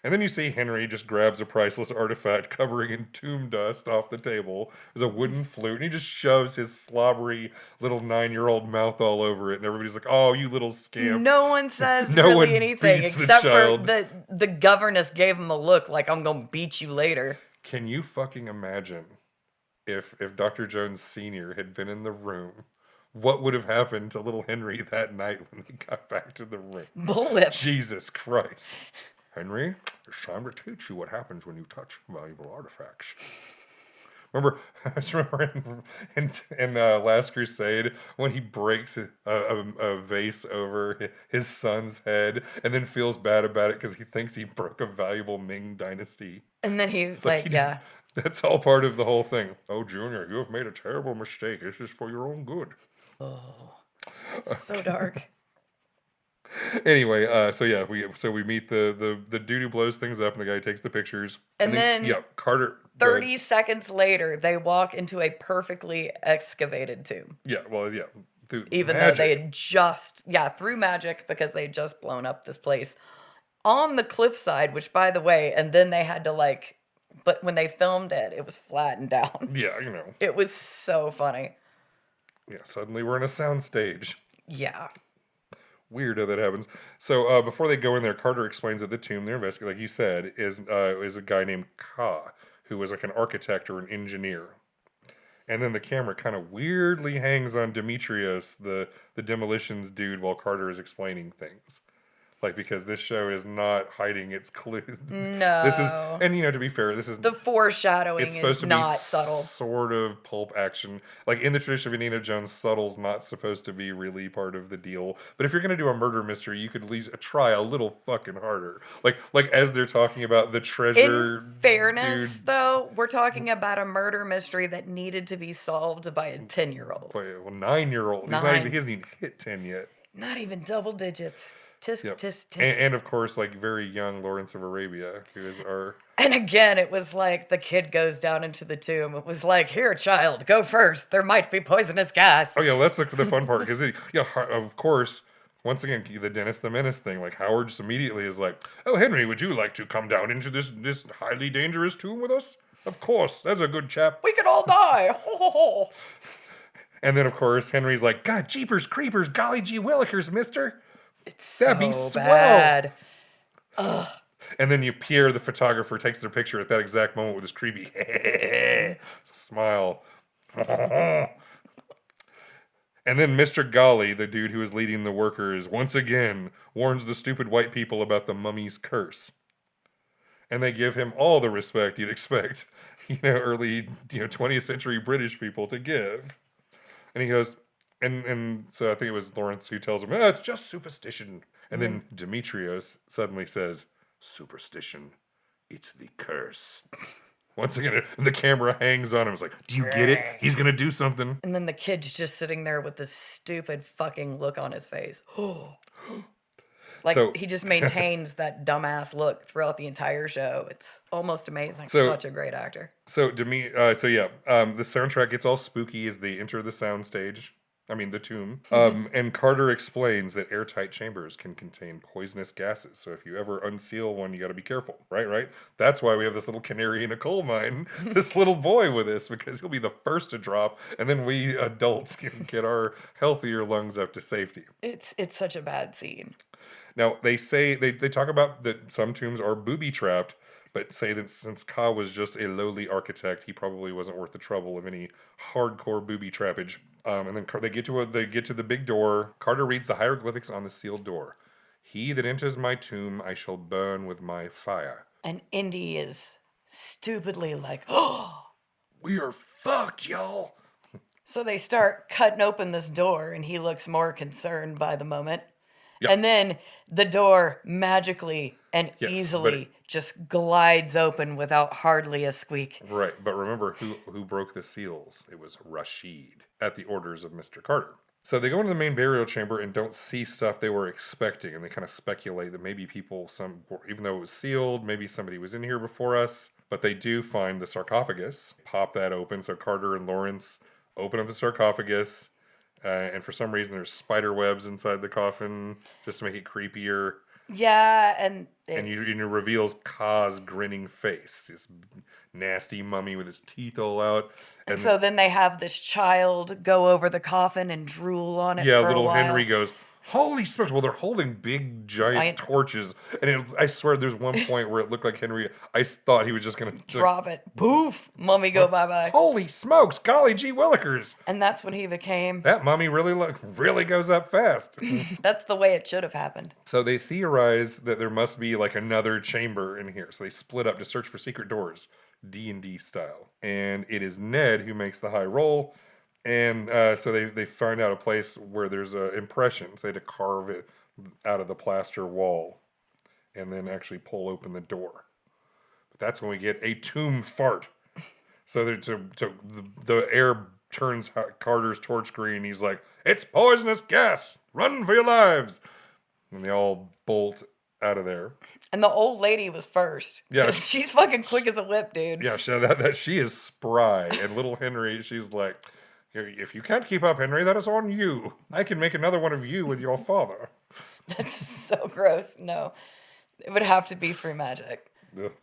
And then you see Henry just grabs a priceless artifact covering in tomb dust off the table. There's a wooden flute, and he just shoves his slobbery little 9-year-old mouth all over it, and everybody's like, "Oh, you little scamp!" No one says No really one anything beats the except for child. the governess gave him a look like I'm gonna beat you later. Can you fucking imagine if Dr. Jones Sr. had been in the room? What would have happened to little Henry that night when they got back to the room? Bullet. Jesus Christ. Henry, it's time to teach you what happens when you touch valuable artifacts. Remember, I just remember in Last Crusade when he breaks a vase over his son's head and then feels bad about it because he thinks he broke a valuable Ming Dynasty. And then he was It's like like, he yeah. That's all part of the whole thing. Oh, Junior, you have made a terrible mistake. This is for your own good. So dark. Anyway, we meet the dude who blows things up, and the guy who takes the pictures. And then Carter. 30 seconds later, they walk into a perfectly excavated tomb. Magic. Even though they had just, through magic, because they had just blown up this place on the cliffside, which, by the way, and then they had to but when they filmed it, it was flattened down. Yeah, It was so funny. Yeah, suddenly we're in a soundstage. Yeah. Weird how that happens. So before they go in there, Carter explains that the tomb they're investigating, like you said, is a guy named Ka, who was like an architect or an engineer. And then the camera kind of weirdly hangs on Demetrios, the demolitions dude, while Carter is explaining things. Because this show is not hiding its clues. No. This is, and to be fair, this is The foreshadowing it's supposed is to not be subtle. sort of pulp action. Like in the tradition of Indiana Jones, subtle's not supposed to be really part of the deal. But if you're gonna do a murder mystery, you could at least try a little fucking harder. Like as they're talking about the treasure. In fairness, dude, though, we're talking about a murder mystery that needed to be solved by a 10-year-old. well, 9-year-old. He hasn't even hit 10 yet. Not even double digits. Tisk, Yep. tisk, tisk. And of course, very young Lawrence of Arabia, who is our. And again, it was like the kid goes down into the tomb. It was like, here, child, go first. There might be poisonous gas. Oh yeah, that's the fun part because of course, once again the Dennis the Menace thing. Howard just immediately is like, "Oh Henry, would you like to come down into this highly dangerous tomb with us?" Of course, that's a good chap. We could all die. Ho, ho, ho. And then of course Henry's like, "God, jeepers creepers, golly gee willikers, mister." It's That'd be so swell. bad. And then Pierre, the photographer, takes their picture at that exact moment with his creepy smile. And then Mr. Golly, the dude who is leading the workers, once again warns the stupid white people about the mummy's curse. And they give him all the respect you'd expect, early 20th century British people to give. And he goes, and so I think it was Lawrence who tells him, it's just superstition. And then Demetrios suddenly says, superstition, it's the curse. Once again, the camera hangs on him. It's like, do you get it? He's going to do something. And then the kid's just sitting there with this stupid fucking look on his face. He just maintains that dumbass look throughout the entire show. It's almost amazing. Such a great actor. So the soundtrack gets all spooky as they enter the soundstage. The tomb. And Carter explains that airtight chambers can contain poisonous gases. So if you ever unseal one, you got to be careful, right? That's why we have this little canary in a coal mine, this little boy with us, because he'll be the first to drop, and then we adults can get our healthier lungs up to safety. It's such a bad scene. Now, they say, they talk about that some tombs are booby-trapped, but say that since Ka was just a lowly architect, he probably wasn't worth the trouble of any hardcore booby trappage. And then they get to the big door. Carter reads the hieroglyphics on the sealed door. He that enters my tomb, I shall burn with my fire. And Indy is stupidly like, oh. We are fucked, y'all. So they start cutting open this door, and he looks more concerned by the moment. Yep. And then the door magically and easily just glides open without hardly a squeak. Right, but remember who broke the seals? It was Rashid at the orders of Mr. Carter. So they go into the main burial chamber and don't see stuff they were expecting, and they kind of speculate that maybe even though it was sealed, maybe somebody was in here before us. But they do find the sarcophagus, pop that open. So Carter and Lawrence open up the sarcophagus. And for some reason, there's spider webs inside the coffin just to make it creepier. Yeah, and it reveals Ka's grinning face, this nasty mummy with his teeth all out. And so then they have this child go over the coffin and drool on it. Yeah, for little a while. Henry goes, "Holy smokes!" Well, they're holding big, giant torches, and I swear, there's one point where it looked like Henry. I thought he was just gonna drop it. Poof! Mummy go bye-bye. Holy smokes! Golly gee willikers! And that's when he became. That mummy really goes up fast. That's the way it should have happened. So they theorize that there must be like another chamber in here. So they split up to search for secret doors, D&D style. And it is Ned who makes the high roll. And so they find out a place where there's impressions. They had to carve it out of the plaster wall and then actually pull open the door. But that's when we get a tomb fart. So the air turns Carter's torch green. He's like, "It's poisonous gas! Run for your lives!" And they all bolt out of there. And the old lady was first. Yeah. She's fucking quick as a whip, dude. Yeah, she is spry. And little Henry, she's like, "If you can't keep up, Henry, that is on you. I can make another one of you with your father." That's so gross. No. It would have to be through magic.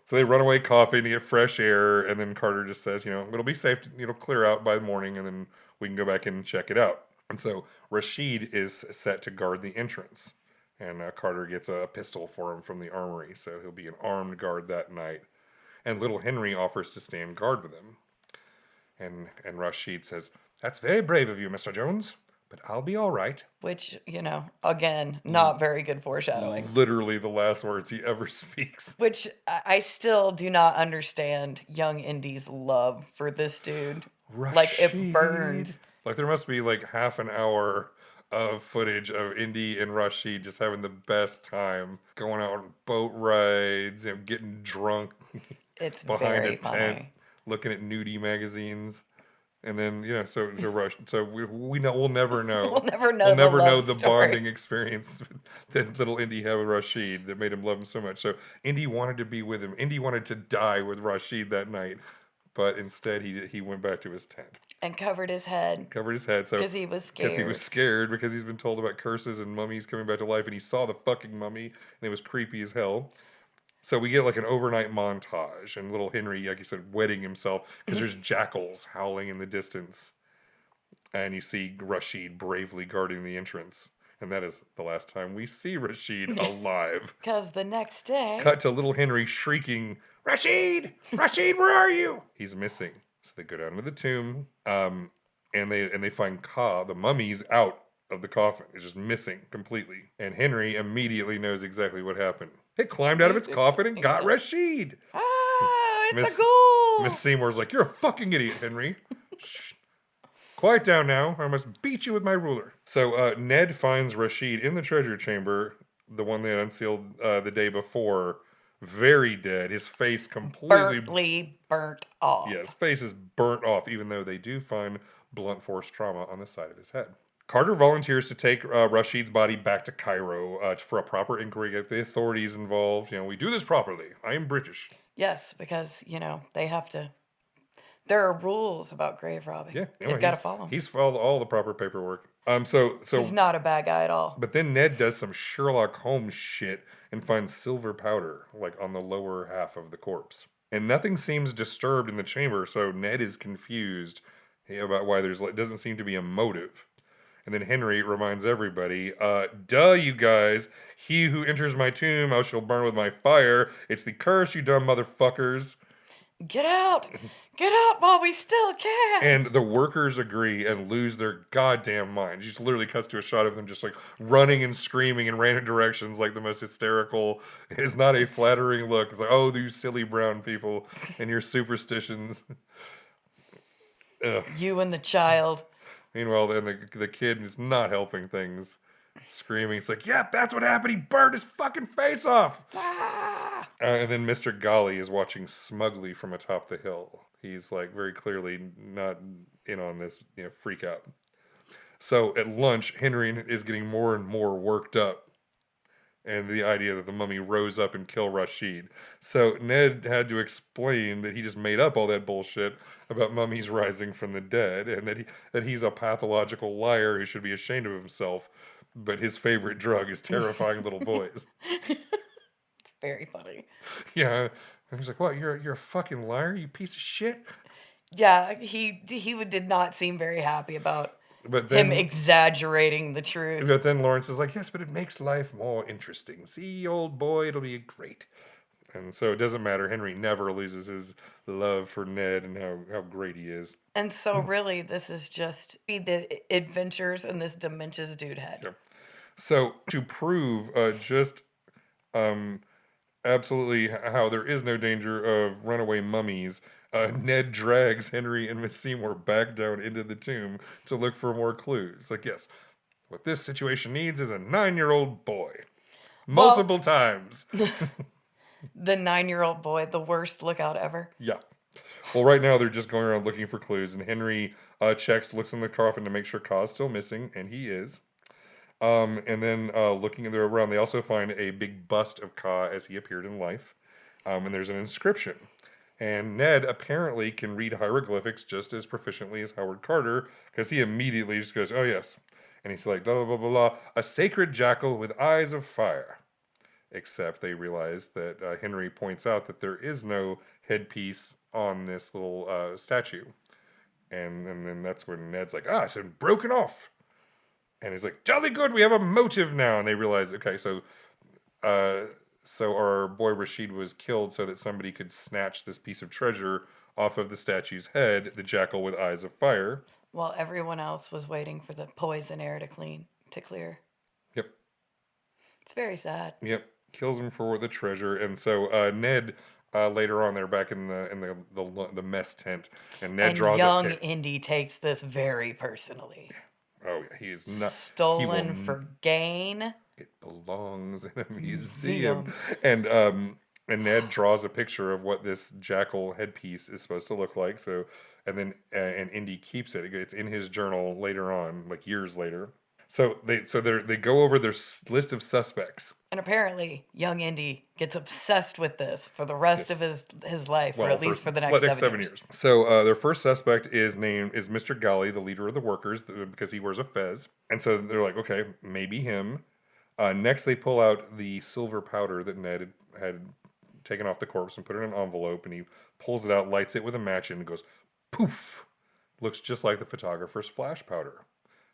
So they run away coughing to get fresh air, and then Carter just says, it'll be safe, it'll clear out by the morning, and then we can go back in and check it out. And so Rashid is set to guard the entrance, and Carter gets a pistol for him from the armory, so he'll be an armed guard that night. And little Henry offers to stand guard with him. And Rashid says, "That's very brave of you, Mr. Jones, but I'll be all right." Which, again, not very good foreshadowing. Literally the last words he ever speaks. Which I still do not understand young Indy's love for this dude. Rashid. Like, it burned. Like, there must be like half an hour of footage of Indy and Rashid just having the best time, going out on boat rides, getting drunk It's behind very a tent, funny. looking at nudie magazines. And then, so we'll never know. We'll never know. We'll never the know love the story. bonding experience that little Indy had with Rashid that made him love him so much. So Indy wanted to be with him. Indy wanted to die with Rashid that night, but instead he went back to his tent and covered his head. So because he was scared. Because he was scared because he's been told about curses and mummies coming back to life, and he saw the fucking mummy, and it was creepy as hell. So we get like an overnight montage, and little Henry, like you said, wetting himself because there's jackals howling in the distance. And you see Rashid bravely guarding the entrance. And that is the last time we see Rashid alive. Because the next day... Cut to little Henry shrieking, "Rashid! Rashid, where are you?" He's missing. So they go down to the tomb, and they find Ka, the mummy's out of the coffin. It's just missing completely. And Henry immediately knows exactly what happened. It climbed out of its coffin and got Rashid. Ah, it's a ghoul! Miss Seymour's like, "You're a fucking idiot, Henry. Shh. Quiet down now, or I must beat you with my ruler." So Ned finds Rashid in the treasure chamber, the one they had unsealed the day before, very dead. His face completely burnt off. Yeah, his face is burnt off, even though they do find blunt force trauma on the side of his head. Carter volunteers to take Rashid's body back to Cairo for a proper inquiry, get the authorities involved. We do this properly. I am British. Yes, because, they have to... There are rules about grave robbing. Yeah. You've got to follow them. He's followed all the proper paperwork. So he's not a bad guy at all. But then Ned does some Sherlock Holmes shit and finds silver powder, like on the lower half of the corpse. And nothing seems disturbed in the chamber, so Ned is confused about why it doesn't seem to be a motive. And then Henry reminds everybody, duh, you guys. He who enters my tomb, I shall burn with my fire. It's the curse, you dumb motherfuckers. Get out! Get out while we still can! And the workers agree and lose their goddamn minds. Just literally cuts to a shot of them just like running and screaming in random directions like the most hysterical. It's not a flattering look. It's like, oh, you silly brown people and your superstitions. Ugh. You and the child. Meanwhile, then the kid is not helping things. Screaming. It's like, yep, that's what happened. He burned his fucking face off. And then Mr. Golly is watching smugly from atop the hill. He's like very clearly not in on this, freak out. So at lunch, Henry is getting more and more worked up. And the idea that the mummy rose up and killed Rashid. So Ned had to explain that he just made up all that bullshit about mummies rising from the dead, and that he's a pathological liar who should be ashamed of himself. But his favorite drug is terrifying little boys. It's very funny. Yeah, and he's like, "What? You're a fucking liar, you piece of shit." Yeah, he did not seem very happy about But then, him exaggerating the truth. But then Lawrence is like, "Yes, but it makes life more interesting. See, old boy, it'll be great." And so it doesn't matter. Henry never loses his love for Ned and how great he is. And so really, this is just the adventures in this dementious dude head. Yep. So to prove absolutely how there is no danger of runaway mummies, Ned drags Henry and Miss Seymour back down into the tomb to look for more clues. Like, yes, what this situation needs is a 9-year-old boy. Multiple times. The 9-year-old boy, the worst lookout ever. Yeah. Well, right now they're just going around looking for clues, and Henry looks in the coffin to make sure Ka's still missing, and he is. And then looking around, they also find a big bust of Ka as he appeared in life. And there's an inscription. And Ned apparently can read hieroglyphics just as proficiently as Howard Carter, because he immediately just goes, oh yes. And he's like, blah, blah, blah, blah, blah, a sacred jackal with eyes of fire. Except they realize that Henry points out that there is no headpiece on this little statue. And then that's when Ned's like, it's been broken off. And he's like, jolly good, we have a motive now. And they realize, okay, so our boy Rashid was killed so that somebody could snatch this piece of treasure off of the statue's head, the jackal with eyes of fire. While everyone else was waiting for the poison air to clear. Yep. It's very sad. Yep. Kills him for the treasure. And so Ned... later on, they're back in the mess tent, and Ned draws Young Indy takes this very personally. Oh, yeah, he is not stolen for gain. It belongs in a museum. And Ned draws a picture of what this jackal headpiece is supposed to look like. So, and then Indy keeps it. It's in his journal later on, like years later. So they go over their list of suspects. And apparently, young Indy gets obsessed with this for the rest of his life, or at least for the next 7 years. So their first suspect is Mr. Golly, the leader of the workers, because he wears a fez. And so they're like, okay, maybe him. Next, they pull out the silver powder that Ned had taken off the corpse and put it in an envelope, and he pulls it out, lights it with a match, and it goes, poof! Looks just like the photographer's flash powder.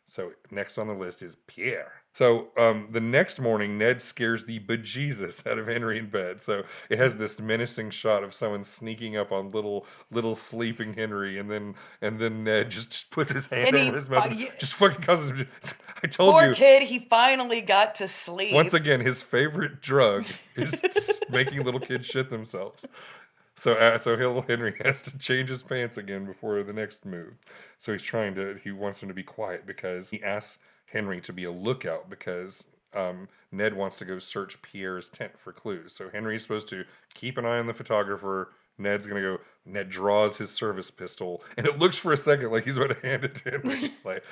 So next on the list is Pierre. So the next morning, Ned scares the bejesus out of Henry in bed. So it has this menacing shot of someone sneaking up on little sleeping Henry, and then Ned just put his hand over his mouth, just fucking causes him. I told you, poor kid, he finally got to sleep. Once again, his favorite drug is making little kids shit themselves. So Henry has to change his pants again before the next move. So he wants him to be quiet because he asks Henry to be a lookout because Ned wants to go search Pierre's tent for clues. So Henry's supposed to keep an eye on the photographer. Ned draws his service pistol, and it looks for a second like he's about to hand it to Henry. He's like,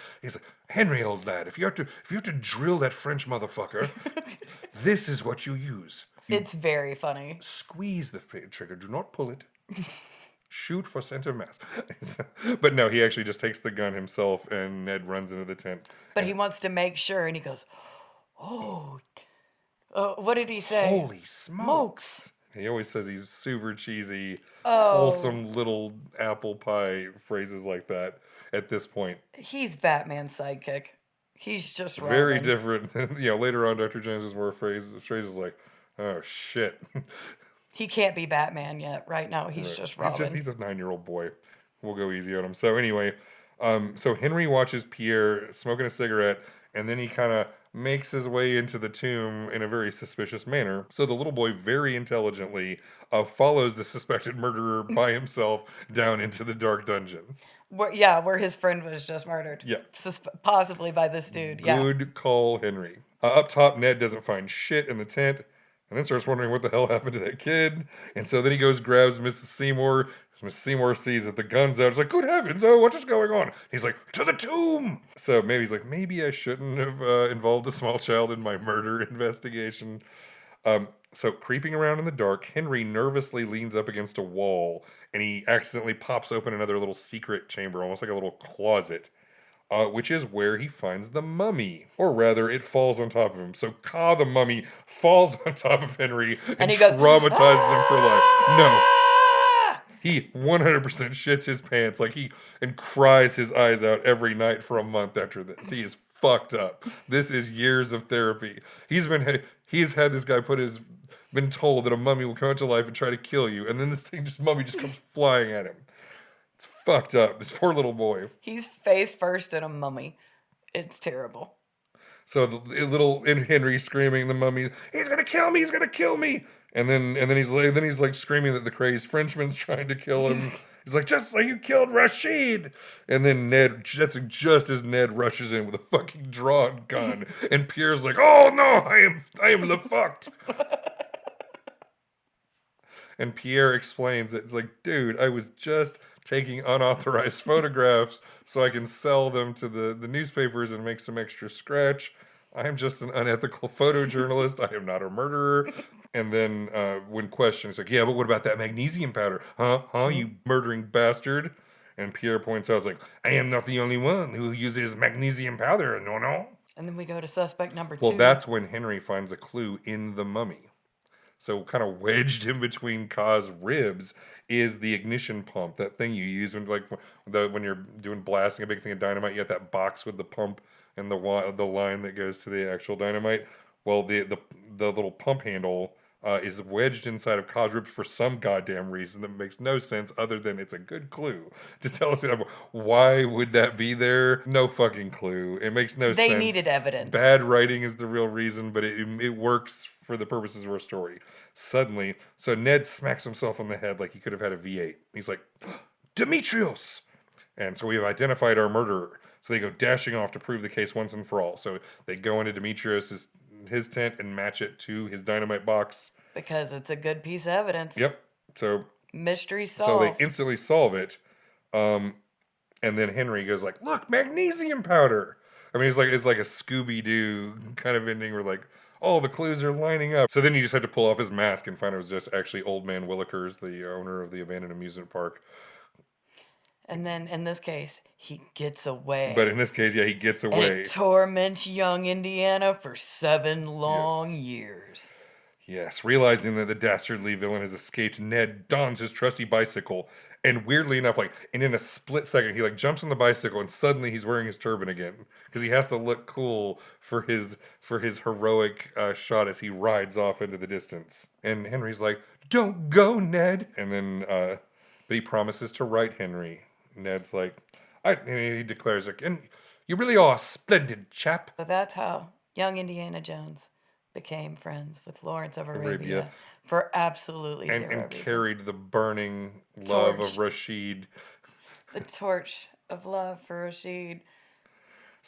Henry, old lad, if you have to drill that French motherfucker, this is what you use. It's very funny. Squeeze the trigger. Do not pull it. Shoot for center mass. But no, he actually just takes the gun himself, and Ned runs into the tent. But he wants to make sure, and he goes, what did he say? Holy smokes. He always says he's super cheesy, wholesome little apple pie phrases like that at this point. He's Batman's sidekick. He's just Very Robin. different. Later on, Dr. Jones is more phrase is like, oh shit. He can't be Batman yet. Right now, he's Right. just Robin. He's a 9-year-old boy. We'll go easy on him. So anyway, so Henry watches Pierre smoking a cigarette, and then he kind of makes his way into the tomb in a very suspicious manner. So the little boy very intelligently follows the suspected murderer by himself down into the dark dungeon. Where his friend was just murdered. Yeah. Possibly by this dude. Yeah. Good call, Henry. Up top, Ned doesn't find shit in the tent, and then starts wondering what the hell happened to that kid. And so then he goes, grabs Mrs. Seymour. Mrs. Seymour sees that the gun's out. She's like, good heavens, oh, what is going on? He's like, to the tomb! So maybe I shouldn't have involved a small child in my murder investigation. So creeping around in the dark, Henry nervously leans up against a wall, and he accidentally pops open another little secret chamber, almost like a little closet. Which is where he finds the mummy. Or rather, it falls on top of him. So Ka the mummy falls on top of Henry and he goes, traumatizes him for life. No. He 100% shits his pants and cries his eyes out every night for a month after this. He is fucked up. This is years of therapy. He's had this guy been told that a mummy will come out to life and try to kill you, and then this mummy just comes flying at him. It's fucked up. This poor little boy. He's face first in a mummy. It's terrible. So the Henry screaming, the mummy, he's gonna kill me, he's gonna kill me. And then he's like screaming that the crazed Frenchman's trying to kill him. He's like, just like you killed Rashid. And then that's just as Ned rushes in with a fucking drawn gun. And Pierre's like, oh no, I am the fucked. And Pierre explains that, it's like, dude, I was just taking unauthorized photographs so I can sell them to the newspapers and make some extra scratch. I am just an unethical photojournalist. I am not a murderer. And then when questioned, it's like, yeah, but what about that magnesium powder? Huh, you murdering bastard? And Pierre points out, it's like, I am not the only one who uses magnesium powder, no. And then we go to suspect number 2. Well, that's when Henry finds a clue in the mummy. So kind of wedged in between Ka's ribs is the ignition pump, that thing you use when you're doing blasting a big thing of dynamite. You have that box with the pump and the line that goes to the actual dynamite. Well, the little pump handle is wedged inside of Ka's ribs for some goddamn reason that makes no sense other than it's a good clue to tell us why would that be there. No fucking clue. It makes no sense. They needed evidence. Bad writing is the real reason, but it works for the purposes of our story. Suddenly, so Ned smacks himself on the head like he could have had a V8. He's like, Demetrios! And so we have identified our murderer. So they go dashing off to prove the case once and for all. So they go into Demetrios' his tent and match it to his dynamite box. Because it's a good piece of evidence. Yep. So mystery solved. So they instantly solve it. And then Henry goes like, look, magnesium powder. I mean, it's like a Scooby-Doo kind of ending where all the clues are lining up. So then you just had to pull off his mask and find it was just actually Old Man Willikers, the owner of the abandoned amusement park. And then, in this case, he gets away. But in this case, yeah, he gets away. And it torments young Indiana for 7 long years. Yes, realizing that the dastardly villain has escaped, Ned dons his trusty bicycle. And weirdly enough, and in a split second, he jumps on the bicycle and suddenly he's wearing his turban again. Because he has to look cool for his heroic shot as he rides off into the distance. And Henry's like, don't go, Ned! And then, but he promises to right Henry. Ned's like, and he declares, and you really are a splendid chap. But that's how young Indiana Jones became friends with Lawrence of Arabia. For absolutely zero and reason. Carried the burning love of Rashid. The torch of love for Rashid.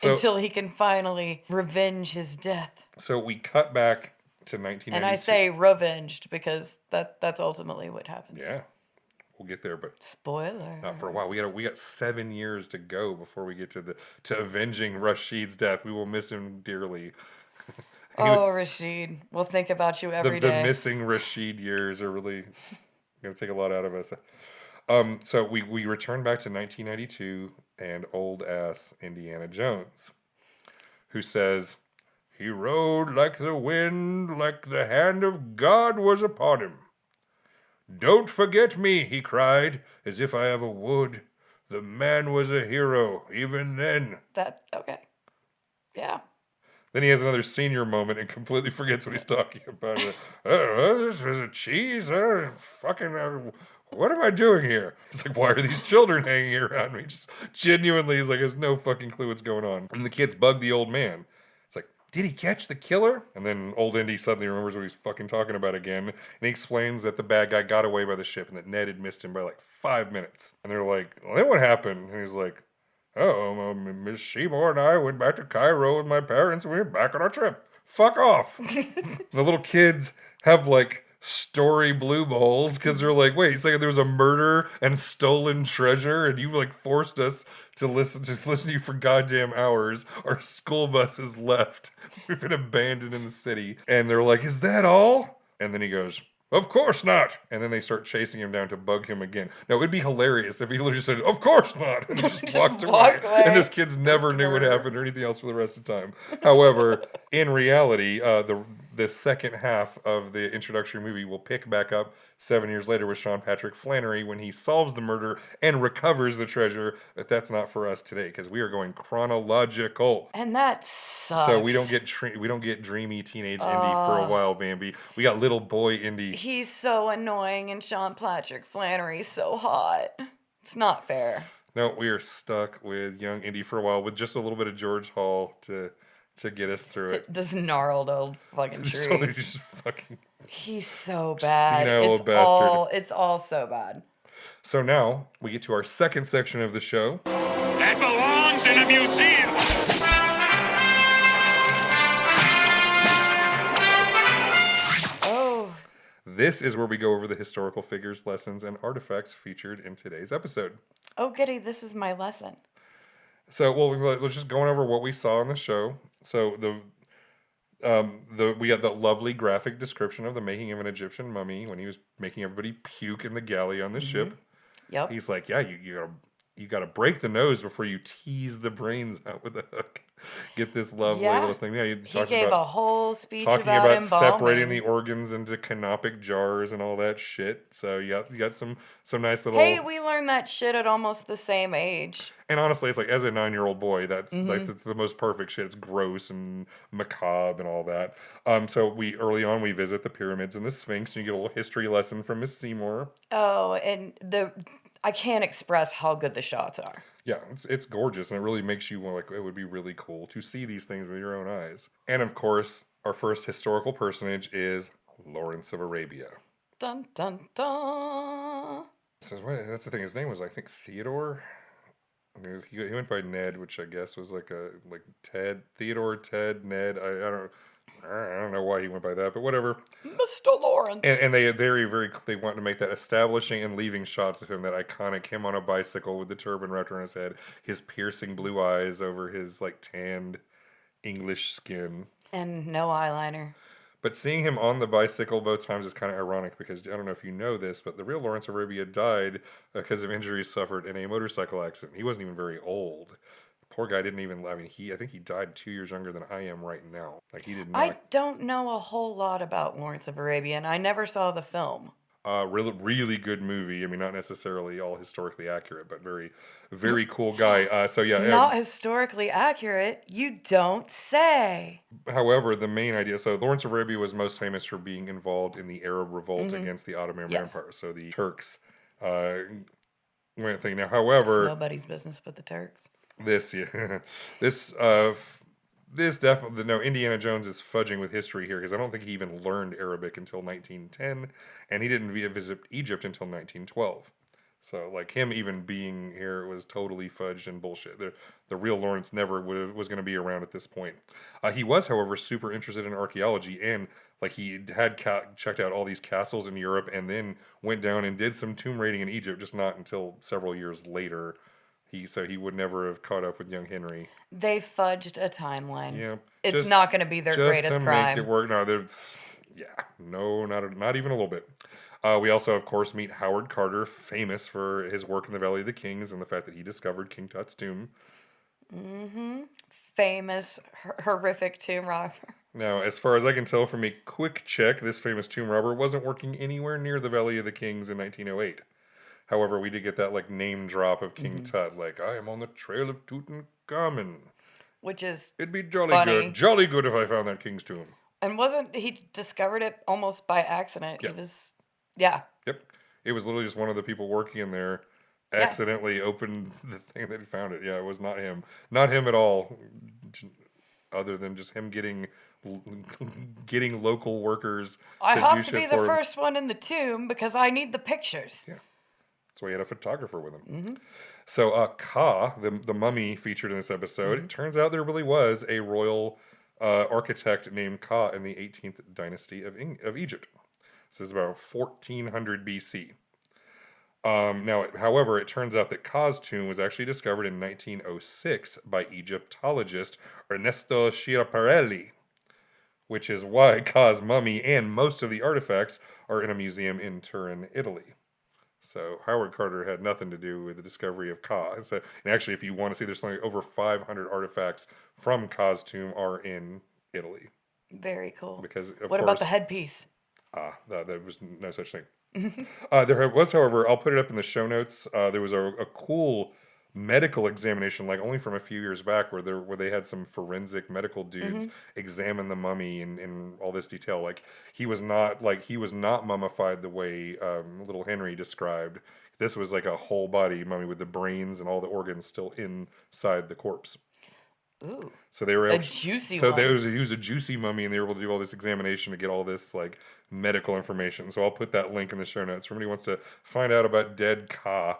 Until he can finally revenge his death. So we cut back to 1992. And I say revenged because that's ultimately what happens. Yeah. We'll get there, but spoiler. Not for a while. We got 7 years to go before we get to avenging Rashid's death. We will miss him dearly. Rashid. We'll think about you every day. The missing Rashid years are really going to take a lot out of us. So we return back to 1992 and old-ass Indiana Jones, who says, he rode like the wind, like the hand of God was upon him. Don't forget me, he cried, as if I ever would. The man was a hero, even then. Okay. Yeah. Then he has another senior moment and completely forgets what he's talking about. He's like, oh, this is a cheese. What am I doing here? It's like, why are these children hanging around me? Just genuinely, he's like, has no fucking clue what's going on. And the kids bug the old man. It's like, did he catch the killer? And then old Indy suddenly remembers what he's fucking talking about again. And he explains that the bad guy got away by the ship and that Ned had missed him by like 5 minutes. And they're like, well, then what happened? And he's like, oh, Miss Seymour and I went back to Cairo with my parents and we were back on our trip. Fuck off. The little kids have like story blue balls because they're like, wait, it's like there was a murder and stolen treasure and you like forced us to listen to you for goddamn hours. Our school bus is left. We've been abandoned in the city. And they're like, is that all? And then he goes, of course not. And then they start chasing him down to bug him again. Now, it'd be hilarious if he literally said, of course not, and just walked away. And those kids never knew what happened or anything else for the rest of the time. However, in reality, the second half of the introductory movie will pick back up 7 years later with Sean Patrick Flannery when he solves the murder and recovers the treasure. But that's not for us today because we are going chronological. And that sucks. So we don't get dreamy teenage Indy for a while, Bambi. We got little boy Indy. He's so annoying and Sean Patrick Flannery's so hot. It's not fair. No, we are stuck with young Indy for a while with just a little bit of George Hall to get us through it. This gnarled old fucking tree. So just fucking He's so bad. senile old bastard. It's all so bad. So now we get to our second section of the show. That belongs in a museum. Oh. This is where we go over the historical figures, lessons, and artifacts featured in today's episode. Oh, goody. This is my lesson. So, let's just going over what we saw on the show. So we got the lovely graphic description of the making of an Egyptian mummy when he was making everybody puke in the galley on the ship. Yep. He's like, yeah, you gotta break the nose before you tease the brains out with a hook. Get this lovely little thing. Yeah, he gave a whole speech talking about embalming. separating the organs into canopic jars and all that shit. So you got some nice little. Hey, we learned that shit at almost the same age. And honestly, it's like as a 9-year-old boy, that's it's the most perfect shit. It's gross and macabre and all that. So early on we visit the pyramids and the Sphinx, and you get a little history lesson from Miss Seymour. Oh, and I can't express how good the shots are. Yeah, it's gorgeous, and it really makes you like, it would be really cool to see these things with your own eyes. And of course, our first historical personage is Lawrence of Arabia. Dun dun dun. So that's the thing. His name was, I think, Theodore. He went by Ned, which I guess was like Ted, Theodore, Ted, Ned. I don't know why he went by that, but whatever. Mr. Lawrence. And they they want to make that establishing and leaving shots of him, that iconic him on a bicycle with the turban wrapped around his head, his piercing blue eyes over his like tanned English skin. And no eyeliner. But seeing him on the bicycle both times is kind of ironic because I don't know if you know this, but the real Lawrence of Arabia died because of injuries suffered in a motorcycle accident. He wasn't even very old. Poor guy didn't even. I think he died 2 years younger than I am right now. Like he did not. I don't know a whole lot about Lawrence of Arabia, and I never saw the film. Really good movie. I mean, not necessarily all historically accurate, but very, very cool guy. So yeah, not historically accurate. You don't say. However, the main idea. So Lawrence of Arabia was most famous for being involved in the Arab revolt against the Ottoman Empire. So the Turks went thing. Now, however, it's nobody's business but the Turks. This definitely, no, Indiana Jones is fudging with history here because I don't think he even learned Arabic until 1910, and he didn't visit Egypt until 1912. So, like, him even being here was totally fudged and bullshit. The real Lawrence never was going to be around at this point. He was, however, super interested in archaeology, and, like, he had checked out all these castles in Europe and then went down and did some tomb raiding in Egypt, just not until several years later. So he would never have caught up with young Henry. They fudged a timeline. Yeah, it's not going to be their greatest just to crime. make it work. No, not even a little bit. We also, of course, meet Howard Carter, famous for his work in the Valley of the Kings and the fact that he discovered King Tut's tomb. Mm-hmm. Famous, horrific tomb robber. Now, as far as I can tell from a quick check, this famous tomb robber wasn't working anywhere near the Valley of the Kings in 1908. However, we did get that like name drop of King Tut, like, I am on the trail of Tutankhamun. which is It'd be jolly funny. good if I found that king's tomb. And wasn't he discovered it almost by accident? Yeah. He was, yeah. Yep. It was literally just one of the people working in there accidentally opened the thing that he found it. Yeah, it was not him. Not him at all. Other than just him getting local workers I to do have to shit be the for him. first one in the tomb because I need the pictures. Yeah. That's why he had a photographer with him. Mm-hmm. So Ka, the mummy featured in this episode, it turns out there really was a royal architect named Ka in the 18th dynasty of Egypt. This is about 1400 BC. However, it turns out that Ka's tomb was actually discovered in 1906 by Egyptologist Ernesto Schiaparelli, which is why Ka's mummy and most of the artifacts are in a museum in Turin, Italy. So Howard Carter had nothing to do with the discovery of Ka. And actually, if you want to see, there's something over 500 artifacts from Ka's tomb are in Italy. Very cool. Because what about the headpiece? There was no such thing. There was, however, I'll put it up in the show notes. There was a cool medical examination, like only from a few years back, where they had some forensic medical dudes examine the mummy in all this detail. Like he was not mummified the way little Henry described. This was like a whole body mummy with the brains and all the organs still inside the corpse. Ooh. So they were able, a juicy so one. he was a juicy mummy, and they were able to do all this examination to get all this like medical information. So I'll put that link in the show notes. If anybody wants to find out about dead Ka.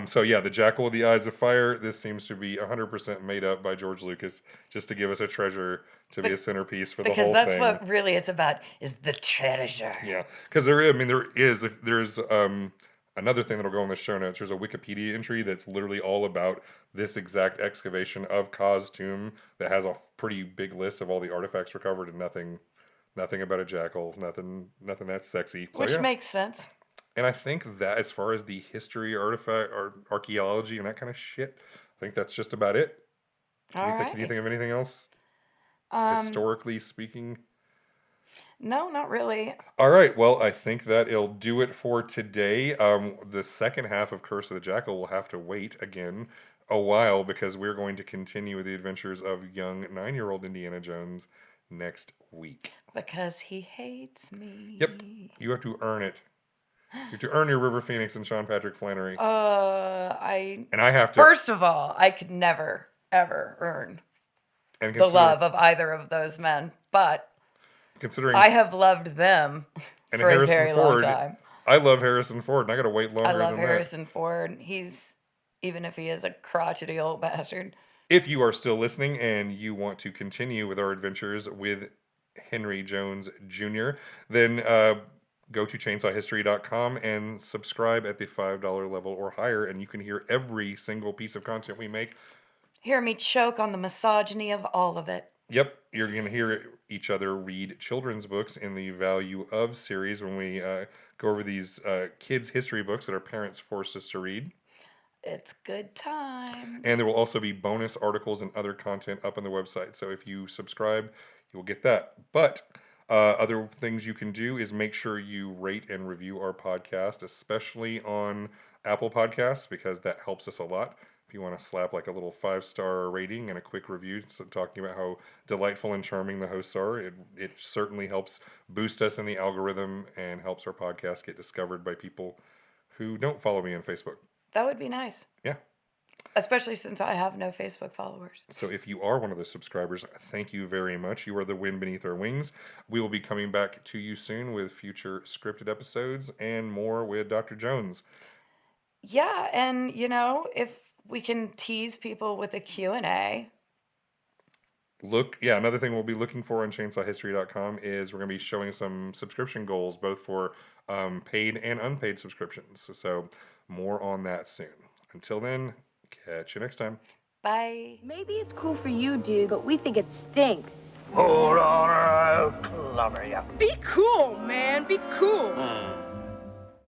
So yeah, the Jackal with the Eyes of Fire. This seems to be 100% made up by George Lucas just to give us a treasure to be a centerpiece for the whole thing. Because that's what really it's about, is the treasure. Yeah, because there's another thing that'll go in the show notes. There's a Wikipedia entry that's literally all about this exact excavation of Ka's tomb that has a pretty big list of all the artifacts recovered and nothing about a jackal, nothing that's sexy. So, Which makes sense. And I think that as far as the history, artifact, or archaeology and that kind of shit, I think that's just about it. Can you think of anything else, historically speaking? No, not really. All right. Well, I think that it'll do it for today. The second half of Curse of the Jackal will have to wait again a while because we're going to continue with the adventures of young 9-year-old Indiana Jones next week. Because he hates me. Yep. You have to earn it. You have to earn your River Phoenix and Sean Patrick Flannery. I have to. First of all, I could never, ever earn the love of either of those men. But considering I have loved them for a very long time. I love Harrison Ford, and I got to wait longer than that. I love Harrison Ford. Even if he is a crotchety old bastard. If you are still listening and you want to continue with our adventures with Henry Jones Jr., then go to chainsawhistory.com and subscribe at the $5 level or higher, and you can hear every single piece of content we make. Hear me choke on the misogyny of all of it. Yep, you're going to hear each other read children's books in the Value of series when we go over these kids' history books that our parents forced us to read. It's good times. And there will also be bonus articles and other content up on the website. So if you subscribe, you will get that. But other things you can do is make sure you rate and review our podcast, especially on Apple Podcasts, because that helps us a lot. If you want to slap like a little 5-star rating and a quick review talking about how delightful and charming the hosts are, it certainly helps boost us in the algorithm and helps our podcast get discovered by people who don't follow me on Facebook. That would be nice. Yeah. Especially since I have no Facebook followers. So if you are one of those subscribers, thank you very much. You are the wind beneath our wings. We will be coming back to you soon with future scripted episodes and more with Dr. Jones. Yeah, and if we can tease people with a Q&A. Another thing we'll be looking for on chainsawhistory.com is we're going to be showing some subscription goals, both for paid and unpaid subscriptions. So more on that soon. Until then, catch you next time. Bye. Maybe it's cool for you, dude, but we think it stinks. Hold on, I'll clobber ya. Be cool, man. Be cool.